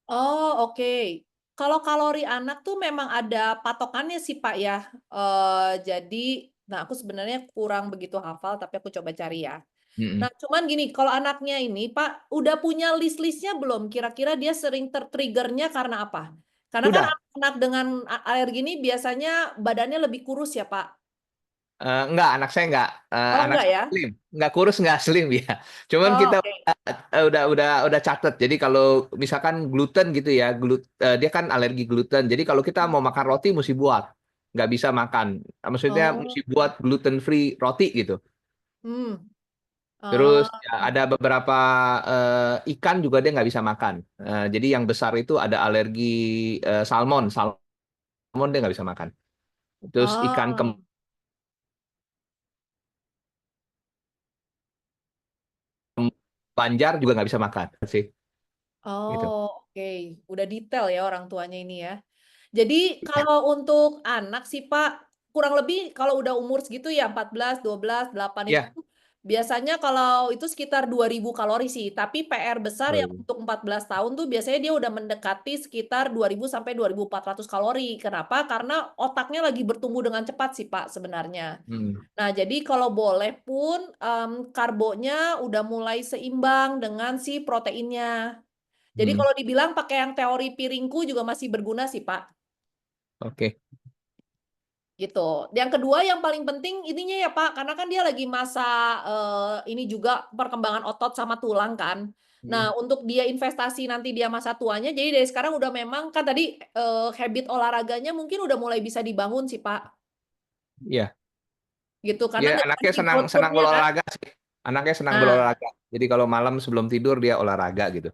Oh, oke. Kalau kalori anak tuh memang ada patokannya sih, Pak, ya. Jadi nah aku sebenarnya kurang begitu hafal, tapi aku coba cari ya. Mm-mm. Nah, cuman gini, kalau anaknya ini, Pak, udah punya list-listnya belum? Kira-kira dia sering tertriggernya karena apa? Karena kan Sudah. anak dengan alergi ini biasanya badannya lebih kurus ya, Pak? Enggak, anak saya enggak. Oh, Anak enggak saya ya? slim, enggak kurus, enggak slim ya. Cuman Oh, kita oke. udah catat. Jadi kalau misalkan gluten gitu ya, dia kan alergi gluten. Jadi kalau kita mau makan roti mesti buat, nggak bisa makan. Maksudnya Oh, mesti buat gluten free roti gitu. hmm. Terus Oh, ya, ada beberapa ikan juga dia nggak bisa makan. Jadi yang besar itu ada alergi salmon, salmon dia nggak bisa makan. Terus ikan oh. banjar juga nggak bisa makan sih. Gitu. Oh, oke. Udah detail ya orang tuanya ini ya. Jadi kalau untuk anak sih Pak, kurang lebih kalau udah umur segitu ya 14, 12, 8 itu Ya. biasanya kalau itu sekitar 2000 kalori sih. Tapi PR besar yang Baik. untuk 14 tahun tuh biasanya dia udah mendekati sekitar 2000 sampai 2400 kalori. Kenapa? Karena otaknya lagi bertumbuh dengan cepat sih Pak sebenarnya. Hmm. Nah, jadi kalau boleh pun karbonya udah mulai seimbang dengan si proteinnya. Jadi Hmm. kalau dibilang pakai yang teori piringku juga masih berguna sih, Pak. Oke. Gitu. Yang kedua yang paling penting ininya ya, Pak, karena kan dia lagi masa ini juga perkembangan otot sama tulang kan. Hmm. Nah, untuk dia investasi nanti dia masa tuanya, jadi dari sekarang udah memang kan tadi habit olahraganya mungkin udah mulai bisa dibangun sih, Pak. Iya. Gitu, karena Dia nggak anaknya dikasih senang senang food-foodnya kan. berolahraga sih. Anaknya senang Nah, berolahraga. Jadi kalau malam sebelum tidur dia olahraga gitu.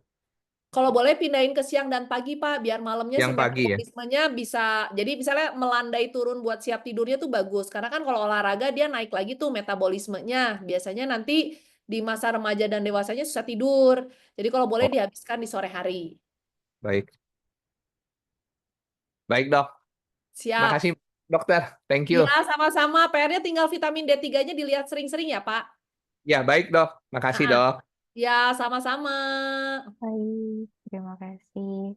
kalau boleh pindahin ke siang dan pagi, Pak, biar malamnya si Yang pagi ya. metabolismenya bisa jadi misalnya melandai turun buat siap tidurnya tuh bagus. Karena kan kalau olahraga dia naik lagi tuh metabolismenya. Biasanya nanti di masa remaja dan dewasanya susah tidur. Jadi kalau boleh Oh, dihabiskan di sore hari. baik. Baik, Dok. Siap. Makasih, Dokter. Thank you. Iya, sama-sama. PR-nya tinggal vitamin D3-nya dilihat sering-sering ya, Pak. Ya, baik, Dok. Makasih, Nah, Dok. ya, sama-sama. Baik, terima kasih.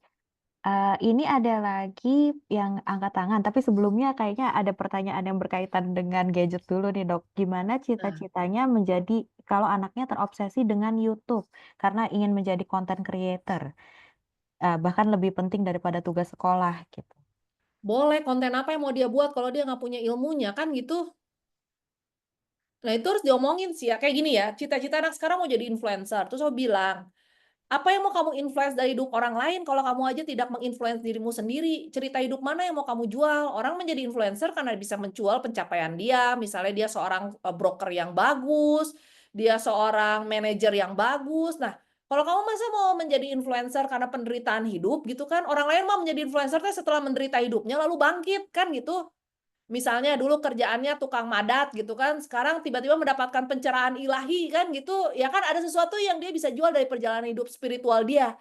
Ini ada lagi yang angkat tangan, tapi sebelumnya kayaknya ada pertanyaan yang berkaitan dengan gadget dulu nih, Dok. Gimana Nah, cita-citanya menjadi kalau anaknya terobsesi dengan YouTube karena ingin menjadi content creator, bahkan lebih penting daripada tugas sekolah gitu. boleh konten apa yang mau dia buat kalau dia nggak punya ilmunya kan gitu. Nah, itu harus diomongin sih ya. Kayak gini ya, cita-cita anak sekarang mau jadi influencer. Terus aku bilang, apa yang mau kamu influence dari hidup orang lain kalau kamu aja tidak menginfluence dirimu sendiri? Cerita hidup mana yang mau kamu jual? Orang menjadi influencer karena bisa menjual pencapaian dia. Misalnya dia seorang broker yang bagus, dia seorang manajer yang bagus. Nah, kalau kamu masa mau menjadi influencer karena penderitaan hidup gitu kan? Orang lain mau menjadi influencer setelah menderita hidupnya lalu bangkit kan gitu. Misalnya dulu kerjaannya tukang madat gitu kan, sekarang tiba-tiba mendapatkan pencerahan ilahi kan gitu, ya kan ada sesuatu yang dia bisa jual dari perjalanan hidup spiritual dia.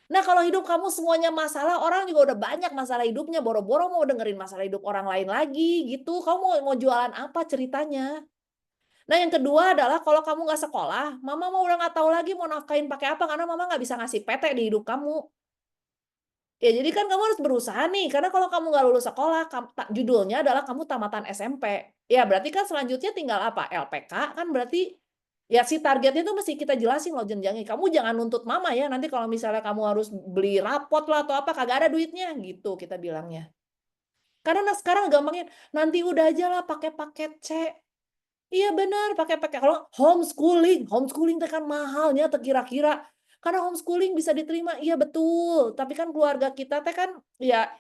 Nah, kalau hidup kamu semuanya masalah, orang juga udah banyak masalah hidupnya, boro-boro mau dengerin masalah hidup orang lain lagi gitu. Kamu mau jualan apa ceritanya? Nah, yang kedua adalah kalau kamu nggak sekolah, mama mau udah nggak tahu lagi mau nafkahin pakai apa karena mama nggak bisa ngasih PT di hidup kamu. Ya, jadi kan kamu harus berusaha nih, karena kalau kamu nggak lulus sekolah, judulnya adalah kamu tamatan SMP. Ya, berarti kan selanjutnya tinggal apa? LPK, kan berarti ya si targetnya itu mesti kita jelasin loh jenjangnya. Kamu jangan nuntut mama ya, nanti kalau misalnya kamu harus beli rapot lah atau apa, kagak ada duitnya, gitu kita bilangnya. Karena sekarang gampangnya, nanti udah aja lah pakai paket C. Iya benar, pakai pakai kalau homeschooling, homeschooling itu kan mahalnya kira-kira. Karena homeschooling bisa diterima, iya betul. Tapi kan keluarga kita teh kan ya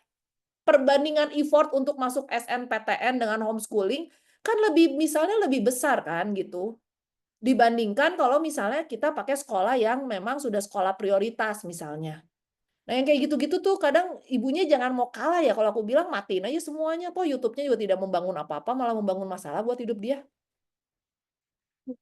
perbandingan effort untuk masuk SNPTN dengan homeschooling kan lebih misalnya lebih besar kan gitu. Dibandingkan kalau misalnya kita pakai sekolah yang memang sudah sekolah prioritas misalnya. Nah, yang kayak gitu-gitu tuh kadang ibunya jangan mau kalah ya, kalau aku bilang matiin aja semuanya, toh YouTube-nya juga tidak membangun apa-apa, malah membangun masalah buat hidup dia.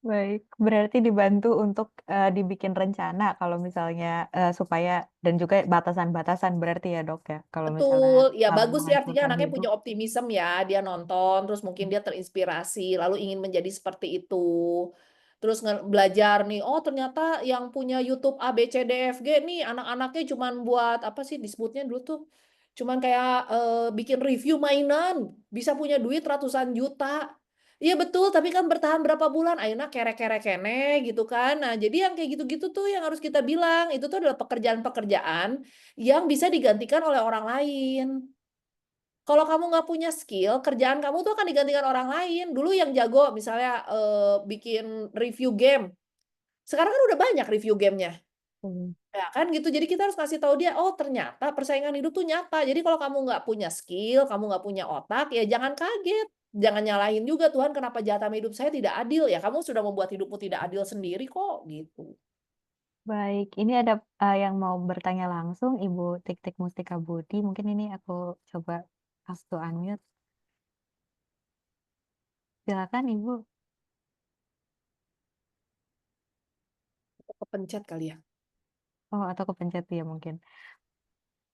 Baik, berarti dibantu untuk dibikin rencana kalau misalnya supaya dan juga batasan-batasan berarti ya dok ya kalau misalnya Betul, ya bagus sih artinya menghancurkan anaknya hidup. punya optimisme ya, dia nonton, terus mungkin dia terinspirasi, lalu ingin menjadi seperti itu. Terus belajar nih, oh ternyata yang punya YouTube A, B, C, D, F, G nih anak-anaknya cuman buat, apa sih disebutnya dulu tuh, cuman kayak bikin review mainan, bisa punya duit ratusan juta. Iya betul, tapi kan bertahan berapa bulan, akhirnya kere-kere kene gitu kan. Nah jadi yang kayak gitu-gitu tuh yang harus kita bilang, itu tuh adalah pekerjaan-pekerjaan yang bisa digantikan oleh orang lain. Kalau kamu nggak punya skill, kerjaan kamu tuh akan digantikan orang lain. Dulu yang jago misalnya, bikin review game, sekarang kan udah banyak review game-nya, Hmm. ya kan gitu. Jadi kita harus kasih tahu dia, oh ternyata persaingan hidup tuh nyata. Jadi kalau kamu nggak punya skill, kamu nggak punya otak, ya jangan kaget. Jangan nyalahin juga, "Tuhan kenapa jahat sama hidup saya tidak adil?" Ya kamu sudah membuat hidupmu tidak adil sendiri kok, gitu. Baik, ini ada yang mau bertanya langsung Ibu Tik-Tik Mustika Budi, mungkin ini aku coba ask to unmute. Silakan Ibu. Kepencet kali ya? Oh, atau kepencet ya mungkin.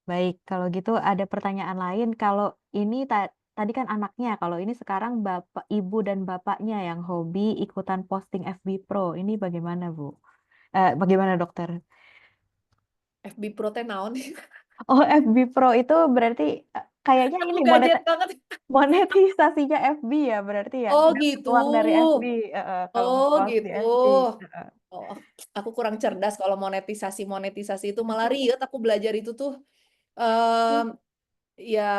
Baik, kalau gitu ada pertanyaan lain. Kalau ini tadi kan anaknya, kalau ini sekarang bapak, ibu dan bapaknya yang hobi ikutan posting FB Pro. Ini bagaimana, Bu? Bagaimana, dokter? FB Pro teh naon? Oh, FB Pro itu berarti kayaknya Aku ini gadget banget. monetisasinya FB ya, berarti ya? Oh Dapat gitu. uang dari FB, kalau Oh nge-post di gitu. FB. Heeh. Oh, aku kurang cerdas kalau monetisasi itu malah riet aku belajar itu tuh. Em, ya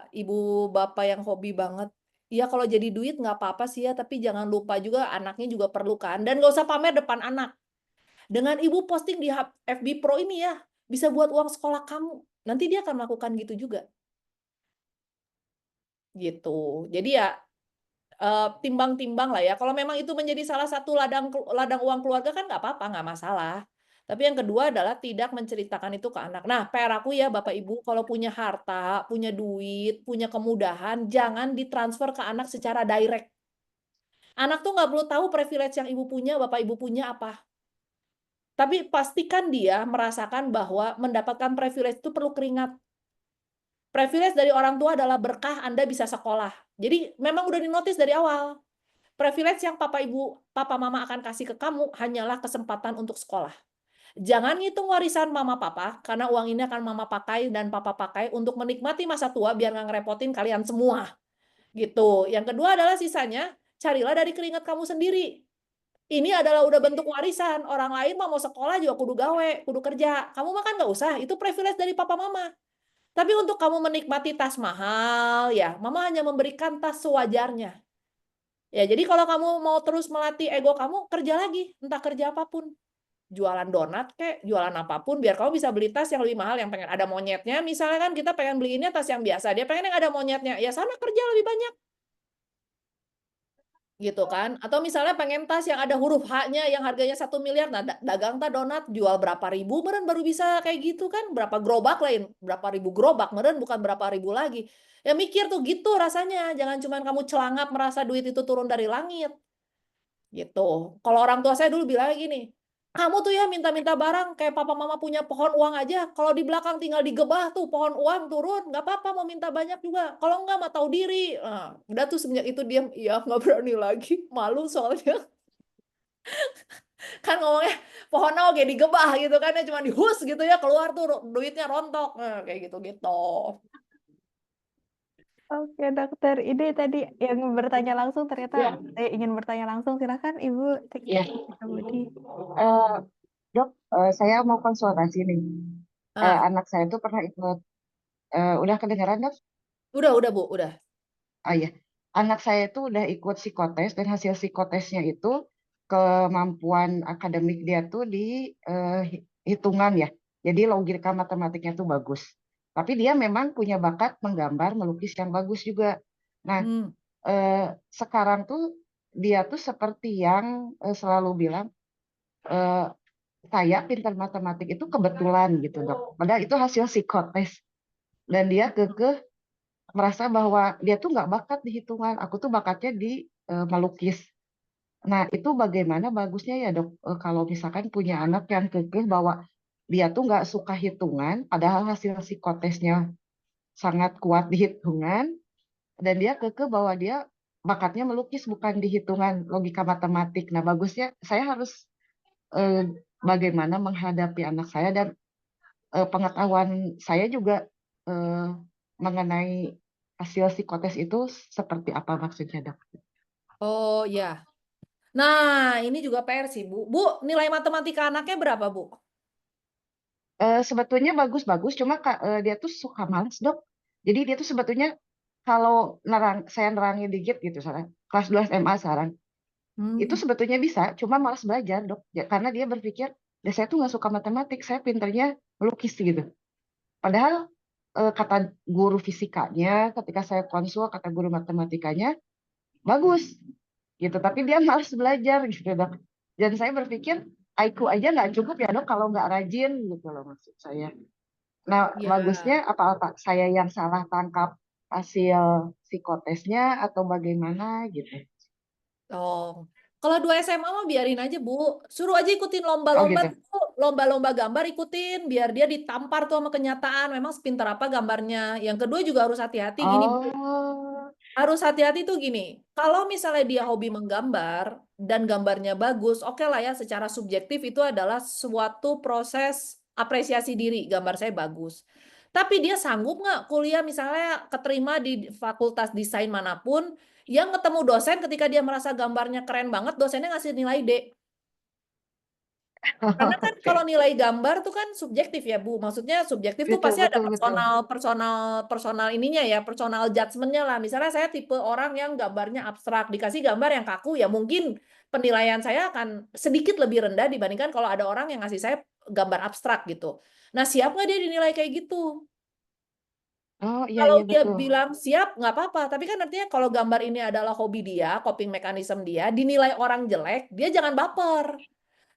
ibu bapak yang hobi banget. Ya kalau jadi duit nggak apa-apa sih ya, tapi jangan lupa juga anaknya juga perlu kan. Dan nggak usah pamer depan anak. Dengan ibu posting di FB Pro ini ya, bisa buat uang sekolah kamu. Nanti dia akan melakukan gitu juga. Gitu. Jadi ya timbang-timbang lah ya, kalau memang itu menjadi salah satu ladang uang keluarga kan nggak apa-apa, nggak masalah. Tapi yang kedua adalah tidak menceritakan itu ke anak. Nah, PR aku ya Bapak Ibu, kalau punya harta, punya duit, punya kemudahan, jangan ditransfer ke anak secara direct. Anak tuh nggak perlu tahu privilege yang Ibu punya, Bapak Ibu punya apa. Tapi pastikan dia merasakan bahwa mendapatkan privilege itu perlu keringat. Privilege dari orang tua adalah berkah Anda bisa sekolah. Jadi memang udah dinotis dari awal. Privilege yang papa mama akan kasih ke kamu hanyalah kesempatan untuk sekolah. Jangan ngitung warisan mama papa, karena uang ini akan mama pakai dan papa pakai untuk menikmati masa tua biar nggak ngerepotin kalian semua. Gitu. Yang kedua adalah sisanya, carilah dari keringat kamu sendiri. Ini adalah udah bentuk warisan. Orang lain mah mau sekolah juga kudu gawe, kudu kerja. Kamu mah kan nggak usah, itu privilege dari papa mama. Tapi untuk kamu menikmati tas mahal, ya mama hanya memberikan tas sewajarnya. Ya, jadi kalau kamu mau terus melatih ego kamu, kerja lagi, entah kerja apapun. Jualan donat kek, jualan apapun, biar kamu bisa beli tas yang lebih mahal, yang pengen ada monyetnya. Misalnya kan kita pengen beliinnya tas yang biasa, dia pengen yang ada monyetnya. Ya sana kerja lebih banyak. Gitu kan. Atau misalnya pengen tas yang ada huruf H-nya yang harganya 1 miliar. Nah, dagang tak donat, jual berapa ribu, meren baru bisa kayak gitu kan. Berapa gerobak lain, berapa ribu gerobak, meren bukan berapa ribu lagi. Ya mikir tuh gitu rasanya. Jangan cuma kamu celangap merasa duit itu turun dari langit. Gitu. Kalau orang tua saya dulu bilang gini, kamu tuh ya minta-minta barang kayak papa mama punya pohon uang aja, kalau di belakang tinggal digebah tuh pohon uang turun, nggak apa-apa mau minta banyak juga. Kalau nggak mah tahu diri. Nah, udah tuh semenjak itu diam, iya nggak berani lagi, malu soalnya. Kan ngomongnya pohon oke digebah gitu kan ya cuma dihus gitu ya keluar tuh duitnya rontok. Nah, kayak gitu-gitu. Oke, dokter. Ini tadi yang bertanya langsung ternyata Ya, ingin bertanya langsung. Silakan Ibu ya. Tik-Tik Mustika Budi. Eh, Dok, saya mau konsultasi nih. Ah, Anak saya tuh pernah ikut, udah kedengeran dok? udah Bu, udah. Ah ya, anak saya tuh udah ikut psikotes dan hasil psikotesnya itu kemampuan akademik dia tuh di hitungan ya. Jadi logika matematiknya tuh bagus. Tapi dia memang punya bakat menggambar, melukis yang bagus juga. Nah, Hmm. eh, sekarang tuh dia tuh seperti yang selalu bilang, eh, saya pintar matematik itu kebetulan gitu dok. Padahal itu hasil psikotes. Dan dia kekeh merasa bahwa dia tuh nggak bakat di hitungan. Aku tuh bakatnya di melukis. Nah itu bagaimana bagusnya ya dok, kalau misalkan punya anak yang kekeh bahwa dia tuh nggak suka hitungan, padahal hasil psikotesnya sangat kuat di hitungan, dan dia kekeh bahwa dia bakatnya melukis bukan di hitungan logika matematik. Nah bagusnya saya harus bagaimana menghadapi anak saya, dan pengetahuan saya juga eh, mengenai hasil psikotes itu seperti apa maksudnya dok? Oh ya. Nah, ini juga PR sih, Bu. Bu, nilai matematika anaknya berapa, Bu? Sebetulnya bagus-bagus, cuma dia tuh suka males dok. Jadi dia tuh sebetulnya kalau saya nerangin dikit gitu, sekarang kelas 2 SMA sekarang, itu Hmm. sebetulnya bisa, cuma malas belajar dok. Karena dia berpikir, "Ya, saya tuh nggak suka matematik, saya pinternya melukis gitu." Padahal kata guru fisikanya, ketika saya konsul, kata guru matematikanya, bagus gitu. Tapi dia malas belajar gitu dok. Dan saya berpikir, IQ aja nggak cukup ya dok kalau nggak rajin gitu loh maksud saya. Nah, Ya. bagusnya apa-apa saya yang salah tangkap hasil psikotesnya atau bagaimana gitu. Oh. Kalau 2 SMA mah biarin aja, Bu. Suruh aja ikutin Oh lomba-lomba gitu. tuh, lomba-lomba gambar ikutin biar dia ditampar tuh sama kenyataan. Memang sepintar apa gambarnya. Yang kedua juga harus hati-hati gini, Bu. Oh, Harus hati-hati tuh gini, kalau misalnya dia hobi menggambar dan gambarnya bagus, oke lah ya, secara subjektif itu adalah suatu proses apresiasi diri, gambar saya bagus. Tapi dia sanggup nggak kuliah misalnya keterima di fakultas desain manapun, yang ketemu dosen ketika dia merasa gambarnya keren banget, dosennya ngasih nilai D. Karena kan kalau oke. nilai gambar tuh kan subjektif ya Bu. Maksudnya subjektif tuh Betul, pasti ada betul, betul. personal ininya ya, personal judgment-nya lah. Misalnya saya tipe orang yang gambarnya abstrak, dikasih gambar yang kaku ya mungkin penilaian saya akan sedikit lebih rendah dibandingkan kalau ada orang yang ngasih saya gambar abstrak gitu. Nah, siap nggak dia dinilai kayak gitu? Oh, iya, Kalau iya, dia betul. bilang siap, nggak apa-apa. Tapi kan artinya kalau gambar ini adalah hobi dia, coping mechanism dia, dinilai orang jelek, dia jangan baper.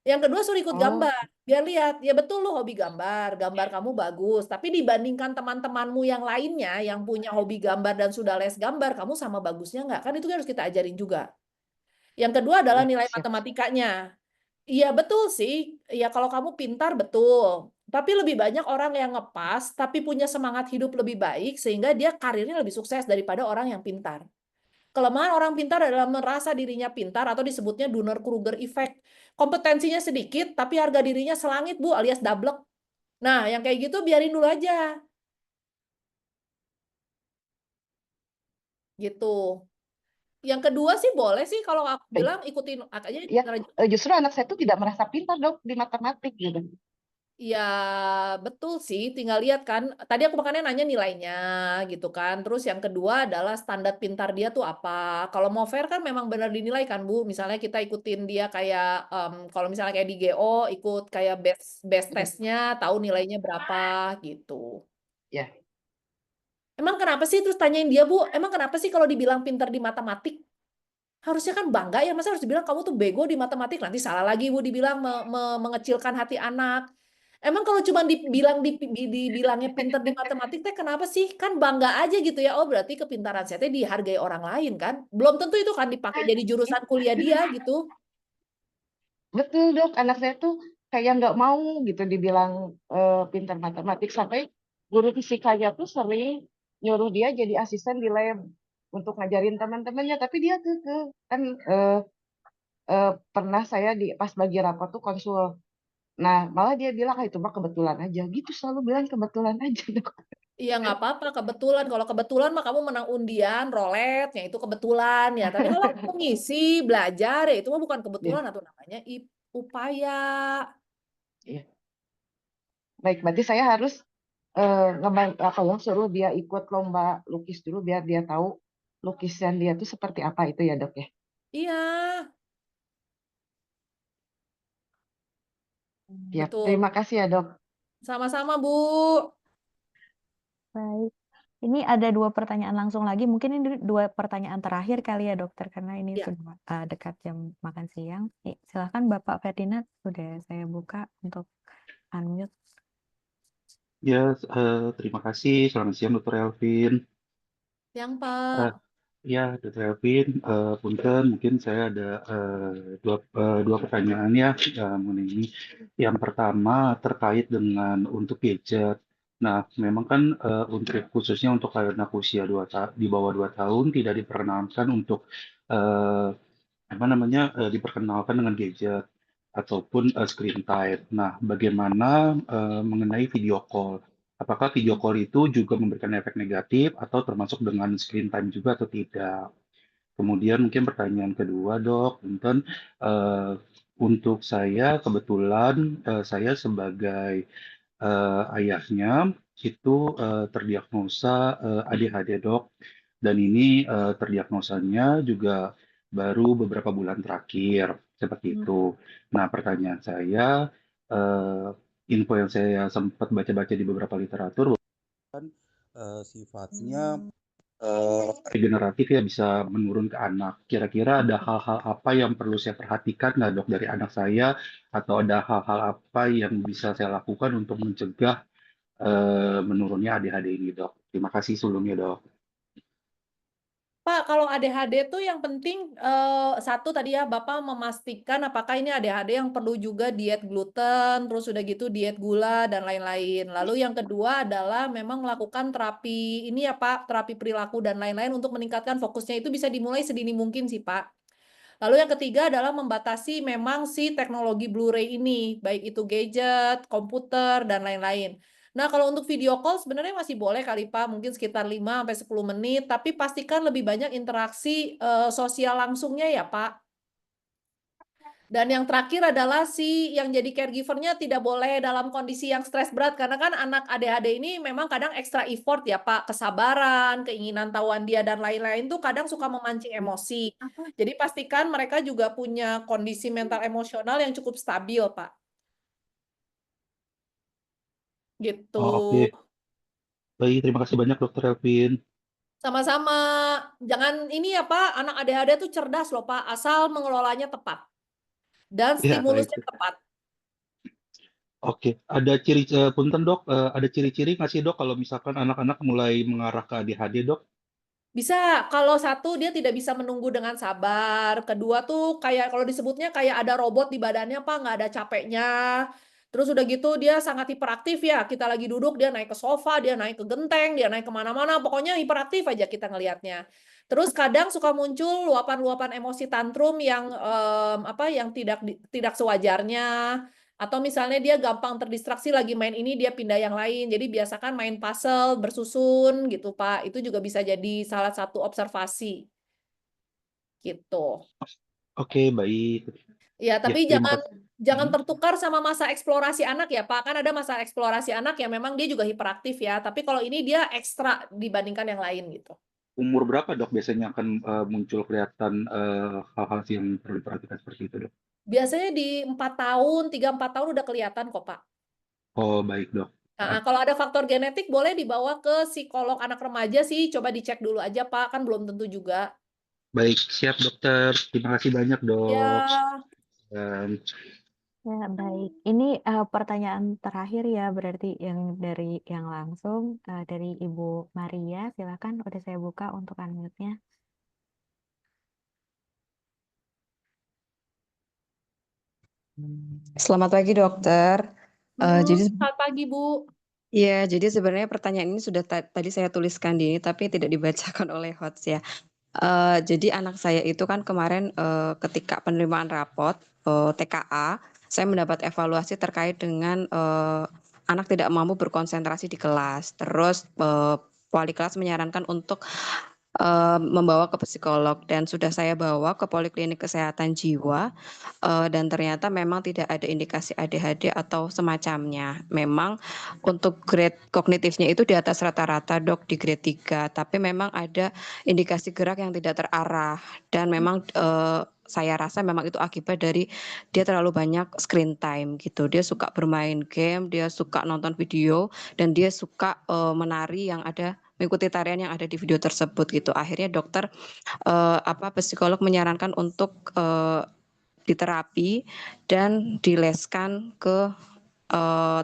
Yang kedua suruh ikut Oh, gambar. Biar lihat, ya betul lo hobi gambar, gambar kamu bagus. Tapi dibandingkan teman-temanmu yang lainnya yang punya hobi gambar dan sudah les gambar, kamu sama bagusnya nggak? Kan itu harus kita ajarin juga. Yang kedua adalah iya, nilai siap, siap. matematikanya. Iya betul sih, ya kalau kamu pintar betul. Tapi lebih banyak orang yang ngepas, tapi punya semangat hidup lebih baik, sehingga dia karirnya lebih sukses daripada orang yang pintar. Kelemahan orang pintar adalah merasa dirinya pintar atau disebutnya Dunning-Kruger effect. Kompetensinya sedikit, tapi harga dirinya selangit, Bu, alias dablek. Nah, yang kayak gitu biarin dulu aja. Gitu. Yang kedua sih boleh sih kalau aku Eh, bilang ikutin aja. ya, justru anak saya tuh tidak merasa pintar dok di matematik gitu. Ya, betul sih. Tinggal lihat kan. Tadi aku makanya nanya nilainya gitu kan. Terus yang kedua adalah standar pintar dia tuh apa. Kalau mau fair kan memang benar dinilai kan, Bu. Misalnya kita ikutin dia kayak, kalau misalnya kayak di GO, ikut kayak best best Mm, testnya, tahu nilainya berapa gitu. ya, Emang kenapa sih? Terus tanyain dia, Bu, emang kenapa sih kalau dibilang pintar di matematik? Harusnya kan bangga ya, masa harus dibilang kamu tuh bego di matematik, nanti salah lagi Bu dibilang mengecilkan hati anak. Emang kalau cuma dibilangnya pinter di matematik teh kenapa sih? Kan bangga aja gitu ya. Oh, berarti kepintaran saya teh dihargai orang lain kan? Belum tentu itu kan dipakai jadi jurusan kuliah dia gitu. betul dok. Anak saya tuh kayak nggak mau gitu dibilang pintar matematik, sampai guru fisikanya tuh sering nyuruh dia jadi asisten di lab untuk ngajarin teman-temannya. Tapi dia kekeh kan, pernah saya di pas bagi rapot tuh konsul. Nah, malah dia bilang, "Ah, itu mah kebetulan aja." Gitu selalu bilang kebetulan aja, Dok. Iya nggak apa-apa kebetulan. Kalau kebetulan mah kamu menang undian, rolet, ya itu kebetulan ya. Tapi kalau kamu ngisi, belajar ya itu mah bukan Ya, kebetulan atau namanya upaya. iya. Baik, berarti saya harus apa ya, suruh dia ikut lomba lukis dulu biar dia tahu lukisan dia tuh seperti apa itu ya, Dok ya. Iya, Ya, betul. terima kasih ya, Dok. Sama-sama, Bu. Baik. Ini ada 2 pertanyaan langsung lagi, mungkin ini 2 pertanyaan terakhir kali ya dokter, karena ini Ya. sudah dekat jam makan siang. Silakan Bapak Ferdinand, sudah saya buka untuk unmute. Ya, terima kasih. Selamat siang, Dr. Elvin. Yang Eh, Pak. ya, Dr. Elvin, punten, mungkin saya ada dua pertanyaan ya mengenai ini. Yang pertama terkait dengan untuk gadget. Nah, memang kan untuk khususnya untuk anak usia di bawah 2 tahun tidak diperkenankan untuk eh, apa namanya diperkenalkan dengan gadget ataupun screen time. Nah, bagaimana mengenai video call? Apakah video call itu juga memberikan efek negatif atau termasuk dengan screen time juga atau tidak? Kemudian mungkin pertanyaan kedua, Dok, punten, eh, untuk saya kebetulan saya sebagai ayahnya itu terdiagnosa ADHD, Dok, dan ini terdiagnosanya juga baru beberapa bulan terakhir seperti itu. Nah, pertanyaan saya, eh, info yang saya sempat baca-baca di beberapa literatur kan sifatnya regeneratif ya, bisa menurun ke anak. Kira-kira ada hal-hal apa yang perlu saya perhatikan nggak, Dok, dari anak saya, atau ada hal-hal apa yang bisa saya lakukan untuk mencegah menurunnya ADHD ini, Dok? Terima kasih sebelumnya, Dok. Pak, kalau ADHD tuh yang penting satu tadi ya Bapak memastikan apakah ini ADHD yang perlu juga diet gluten, terus udah gitu diet gula dan lain-lain. Lalu yang kedua adalah memang melakukan terapi ini ya Pak, terapi perilaku dan lain-lain untuk meningkatkan fokusnya itu bisa dimulai sedini mungkin sih Pak. Lalu yang ketiga adalah membatasi memang si teknologi Blu-ray ini, baik itu gadget, komputer, dan lain-lain. Nah, kalau untuk video call sebenarnya masih boleh kali Pak, mungkin sekitar 5-10 menit, tapi pastikan lebih banyak interaksi sosial langsungnya ya Pak. Dan yang terakhir adalah si yang jadi caregiver-nya tidak boleh dalam kondisi yang stres berat, karena kan anak ADHD ini memang kadang ekstra effort ya Pak, kesabaran, keinginan tahuan dia dan lain-lain tuh kadang suka memancing emosi. Jadi pastikan mereka juga punya kondisi mental emosional yang cukup stabil Pak. Gitu. Oh, oke. Baik, terima kasih banyak, Dokter Elvin. Sama-sama. Jangan ini ya Pak, anak ADHD tuh cerdas loh Pak, asal mengelolanya tepat. Dan Ya, baik. stimulusnya tepat. Oke, ada punten, Dok, ada ciri-ciri nggak sih, Dok, kalau misalkan anak-anak mulai mengarah ke ADHD, Dok? Bisa, kalau satu dia tidak bisa menunggu dengan sabar. Kedua tuh kayak kalau disebutnya kayak ada robot di badannya Pak, nggak ada capeknya. Terus udah gitu dia sangat hiperaktif ya. Kita lagi duduk dia naik ke sofa, dia naik ke genteng, dia naik kemana-mana. Pokoknya hiperaktif aja kita ngelihatnya. Terus kadang suka muncul luapan-luapan emosi tantrum yang yang tidak sewajarnya. Atau misalnya dia gampang terdistraksi lagi main ini, dia pindah yang lain. Jadi biasakan main puzzle, bersusun gitu, Pak. Itu juga bisa jadi salah satu observasi. Gitu. Oke, baik. Ya, Ya, tapi terima jangan kasih. jangan tertukar sama masa eksplorasi anak ya, Pak. Kan ada masa eksplorasi anak yang memang dia juga hiperaktif ya. Tapi kalau ini dia ekstra dibandingkan yang lain gitu. Umur berapa, Dok, biasanya akan muncul kelihatan hal-hal yang perlu diperhatikan seperti itu, Dok? Biasanya di 4 tahun, 3-4 tahun udah kelihatan kok, Pak. Oh, baik, Dok. Nah, kalau ada faktor genetik boleh dibawa ke psikolog anak remaja sih, coba dicek dulu aja Pak, kan belum tentu juga. Baik, siap, Dokter. Terima kasih banyak, Dok. Ya, Dan Ya, baik. Ini pertanyaan terakhir ya, berarti yang dari yang langsung dari Ibu Maria, silakan udah saya buka untuk unmute-nya. Selamat pagi dokter. Jadi selamat pagi Bu. ya, jadi sebenarnya pertanyaan ini sudah tadi saya tuliskan di ini, tapi tidak dibacakan oleh host ya. Jadi anak saya itu kan kemarin ketika penerimaan rapot TKA, saya mendapat evaluasi terkait dengan anak tidak mampu berkonsentrasi di kelas. Terus wali kelas menyarankan untuk membawa ke psikolog dan sudah saya bawa ke poliklinik kesehatan jiwa dan ternyata memang tidak ada indikasi ADHD atau semacamnya. Memang untuk grade kognitifnya itu di atas rata-rata Dok, di grade 3, tapi memang ada indikasi gerak yang tidak terarah dan memang saya rasa memang itu akibat dari dia terlalu banyak screen time gitu. Dia suka bermain game, dia suka nonton video dan dia suka menari yang ada mengikuti tarian yang ada di video tersebut gitu. Akhirnya dokter psikolog menyarankan untuk diterapi dan dileskan ke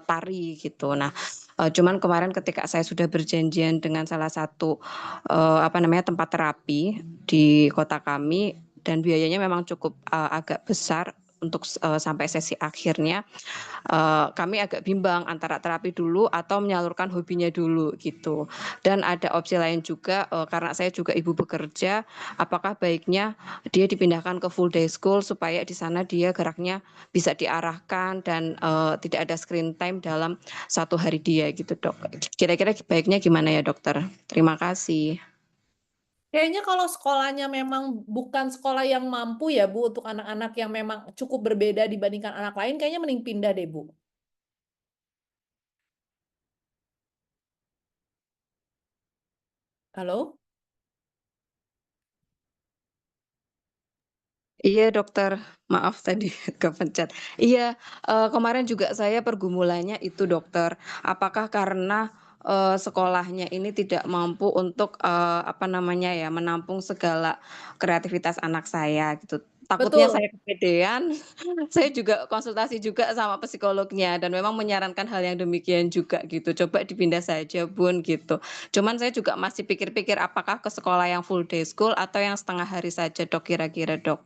tari gitu. Nah, cuman kemarin ketika saya sudah berjanjian dengan salah satu tempat terapi di kota kami dan biayanya memang cukup agak besar untuk sampai sesi akhirnya, kami agak bimbang antara terapi dulu atau menyalurkan hobinya dulu gitu. Dan ada opsi lain juga karena saya juga ibu bekerja, apakah baiknya dia dipindahkan ke full day school supaya di sana dia geraknya bisa diarahkan dan tidak ada screen time dalam satu hari dia gitu dok. Kira-kira baiknya gimana ya dokter? Terima kasih. Kayaknya kalau sekolahnya memang bukan sekolah yang mampu ya Bu, untuk anak-anak yang memang cukup berbeda dibandingkan anak lain, kayaknya mending pindah deh Bu. Halo? Iya dokter, maaf tadi kepencet. Iya, kemarin juga saya pergumulannya itu dokter. Apakah karena, sekolahnya ini tidak mampu untuk, menampung segala kreativitas anak saya gitu. Takutnya Betul. saya kepedean, saya juga konsultasi juga sama psikolognya dan memang menyarankan hal yang demikian juga gitu, "Coba dipindah saja Bun," gitu. Cuman saya juga masih pikir-pikir apakah ke sekolah yang full day school atau yang setengah hari saja Dok, kira-kira Dok?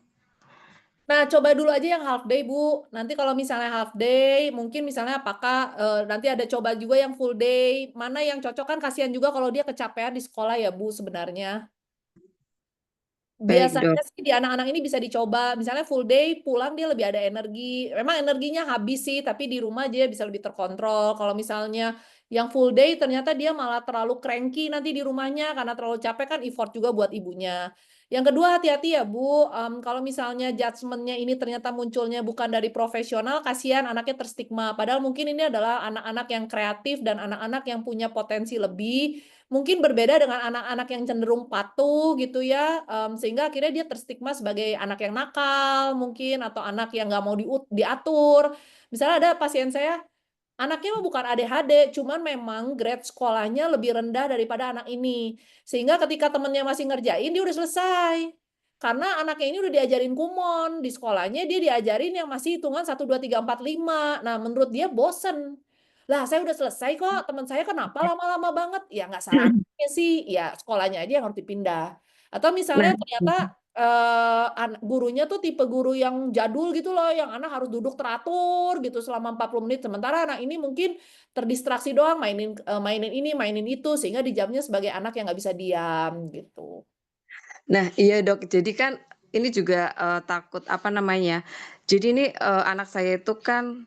Nah, coba dulu aja yang half day, Bu. Nanti kalau misalnya half day, mungkin misalnya apakah nanti ada coba juga yang full day. Mana yang cocok, kan kasihan juga kalau dia kecapean di sekolah ya, Bu, sebenarnya. Baik Dok. Biasanya sih di anak-anak ini bisa dicoba, misalnya full day pulang dia lebih ada energi. Memang energinya habis sih, tapi di rumah dia bisa lebih terkontrol. Kalau misalnya yang full day ternyata dia malah terlalu cranky nanti di rumahnya karena terlalu capek, kan effort juga buat ibunya. Yang kedua, hati-hati ya Bu, kalau misalnya judgement-nya ini ternyata munculnya bukan dari profesional, kasihan anaknya terstigma. Padahal mungkin ini adalah anak-anak yang kreatif dan anak-anak yang punya potensi lebih. Mungkin berbeda dengan anak-anak yang cenderung patuh gitu ya, sehingga akhirnya dia terstigma sebagai anak yang nakal mungkin, atau anak yang nggak mau diatur. Misalnya ada pasien saya, anaknya mah bukan ADHD, cuman memang grade sekolahnya lebih rendah daripada anak ini. Sehingga ketika temennya masih ngerjain, dia udah selesai. Karena anaknya ini udah diajarin kumon, di sekolahnya dia diajarin yang masih hitungan 1, 2, 3, 4, 5. Nah, menurut dia bosen. Lah, saya udah selesai kok, teman saya kenapa lama-lama banget? Ya nggak salah anaknya sih, ya sekolahnya aja yang harus dipindah. Atau Nah, misalnya ternyata gurunya tuh tipe guru yang jadul gitu loh, yang anak harus duduk teratur gitu selama 40 menit, sementara anak ini mungkin terdistraksi doang, mainin ini, mainin itu, sehingga dijawabnya sebagai anak yang nggak bisa diam, gitu. nah iya Dok, jadi kan ini juga, takut jadi ini, anak saya itu kan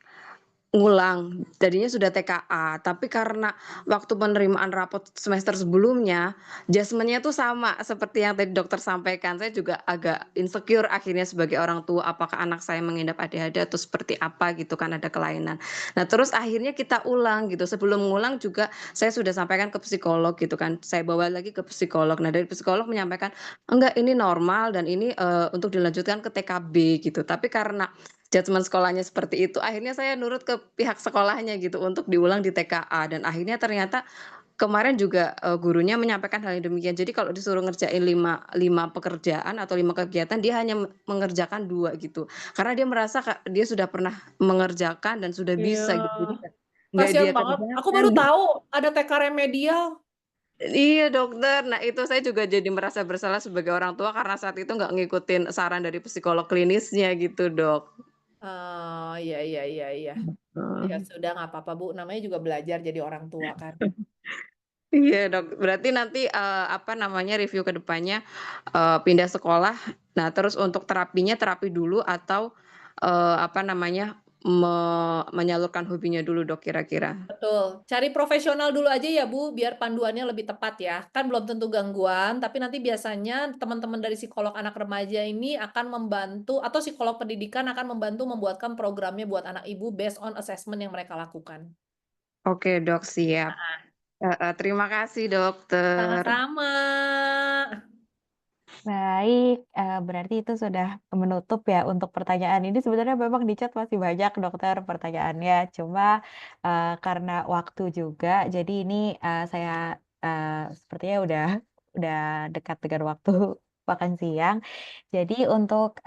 ngulang, tadinya sudah TKA, tapi karena waktu penerimaan rapot semester sebelumnya, adjustment-nya tuh sama seperti yang tadi dokter sampaikan. Saya juga agak insecure akhirnya sebagai orang tua, apakah anak saya mengidap ADHD atau seperti apa gitu kan, ada kelainan. Nah, terus akhirnya kita ulang gitu, sebelum ngulang juga saya sudah sampaikan ke psikolog gitu kan, saya bawa lagi ke psikolog. Nah, dari psikolog menyampaikan, "Enggak, ini normal dan ini, untuk dilanjutkan ke TKB," gitu. Tapi karena judgement sekolahnya seperti itu, akhirnya saya nurut ke pihak sekolahnya gitu untuk diulang di TKA dan akhirnya ternyata kemarin juga, gurunya menyampaikan hal yang demikian. Jadi kalau disuruh ngerjain 5 pekerjaan atau 5 kegiatan, dia hanya mengerjakan 2 gitu. Karena dia merasa dia sudah pernah mengerjakan dan sudah Iya, bisa gitu, jadi nggak kasihan dia banget. Aku kerjakan baru gitu. tahu ada TK remedial. Iya dokter, nah itu saya juga jadi merasa bersalah sebagai orang tua karena saat itu nggak ngikutin saran dari psikolog klinisnya gitu, Dok. Oh, iya iya iya iya. Ya Heeh. sudah, nggak apa-apa Bu, namanya juga belajar jadi orang tua kan. Iya dok, berarti nanti, review ke depannya, pindah sekolah, nah terus untuk terapinya terapi dulu atau, menyalurkan hobinya dulu Dok kira-kira? Betul, cari profesional dulu aja ya Bu, biar panduannya lebih tepat ya. Kan belum tentu gangguan, tapi nanti biasanya teman-teman dari psikolog anak remaja ini akan membantu, atau psikolog pendidikan akan membantu membuatkan programnya buat anak ibu based on assessment yang mereka lakukan. Oke Dok, siap. Heeh, terima kasih dokter. Sama-sama. Baik, berarti itu sudah menutup ya untuk pertanyaan ini. Sebenarnya memang di chat masih banyak dokter pertanyaannya, cuma, karena waktu juga, jadi ini, saya sepertinya udah dekat dengan waktu makan siang. Jadi untuk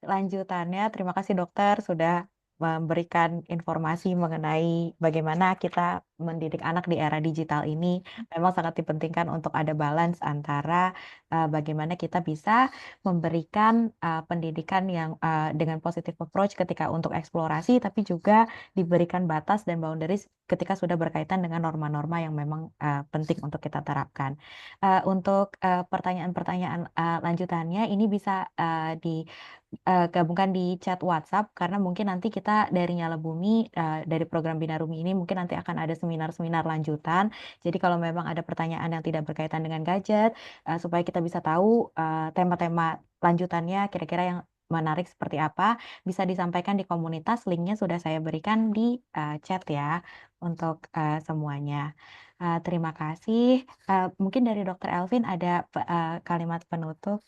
lanjutannya, terima kasih dokter sudah memberikan informasi mengenai bagaimana kita mendidik anak di era digital ini. Memang sangat dipentingkan untuk ada balance antara bagaimana kita bisa memberikan pendidikan yang dengan positive approach ketika untuk eksplorasi, tapi juga diberikan batas dan boundaries ketika sudah berkaitan dengan norma-norma yang memang penting untuk kita terapkan. Untuk pertanyaan-pertanyaan lanjutannya ini bisa gabungkan di chat WhatsApp karena mungkin nanti kita dari Nyala Bumi dari program Bina Rumi ini mungkin nanti akan ada seminar-seminar lanjutan. Jadi kalau memang ada pertanyaan yang tidak berkaitan dengan gadget supaya kita bisa tahu tema-tema lanjutannya kira-kira yang menarik seperti apa bisa disampaikan di komunitas. Linknya sudah saya berikan di chat ya untuk semuanya. Terima kasih. Mungkin dari Dr. Elvin ada kalimat penutup.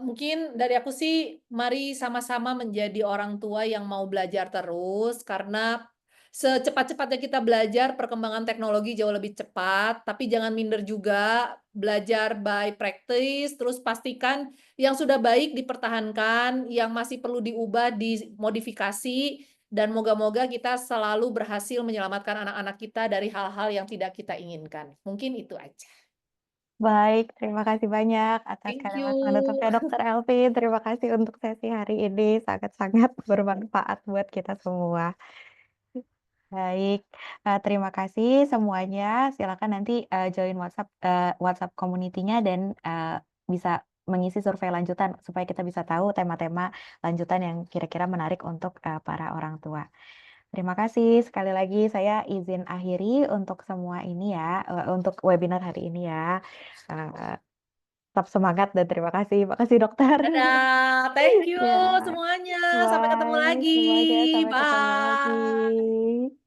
Mungkin dari aku sih, mari sama-sama menjadi orang tua yang mau belajar terus, karena secepat-cepatnya kita belajar, perkembangan teknologi jauh lebih cepat, tapi jangan minder juga, belajar by practice, terus pastikan yang sudah baik dipertahankan, yang masih perlu diubah, dimodifikasi, dan moga-moga kita selalu berhasil menyelamatkan anak-anak kita dari hal-hal yang tidak kita inginkan. Mungkin itu aja. Baik, terima kasih banyak atas Thank kalimat you. penutupnya Dr. Elvin. Terima kasih untuk sesi hari ini, sangat-sangat bermanfaat buat kita semua. Baik, terima kasih semuanya. Silakan nanti join WhatsApp community-nya dan bisa mengisi survei lanjutan supaya kita bisa tahu tema-tema lanjutan yang kira-kira menarik untuk para orang tua. Terima kasih sekali lagi. Saya izin akhiri untuk semua ini ya, untuk webinar hari ini ya. Eh, Tetap semangat dan terima kasih. Makasih dokter. Dadah, thank you Ya, semuanya. Sampai ketemu bye lagi. semuanya. Sampai ketemu Bye. lagi.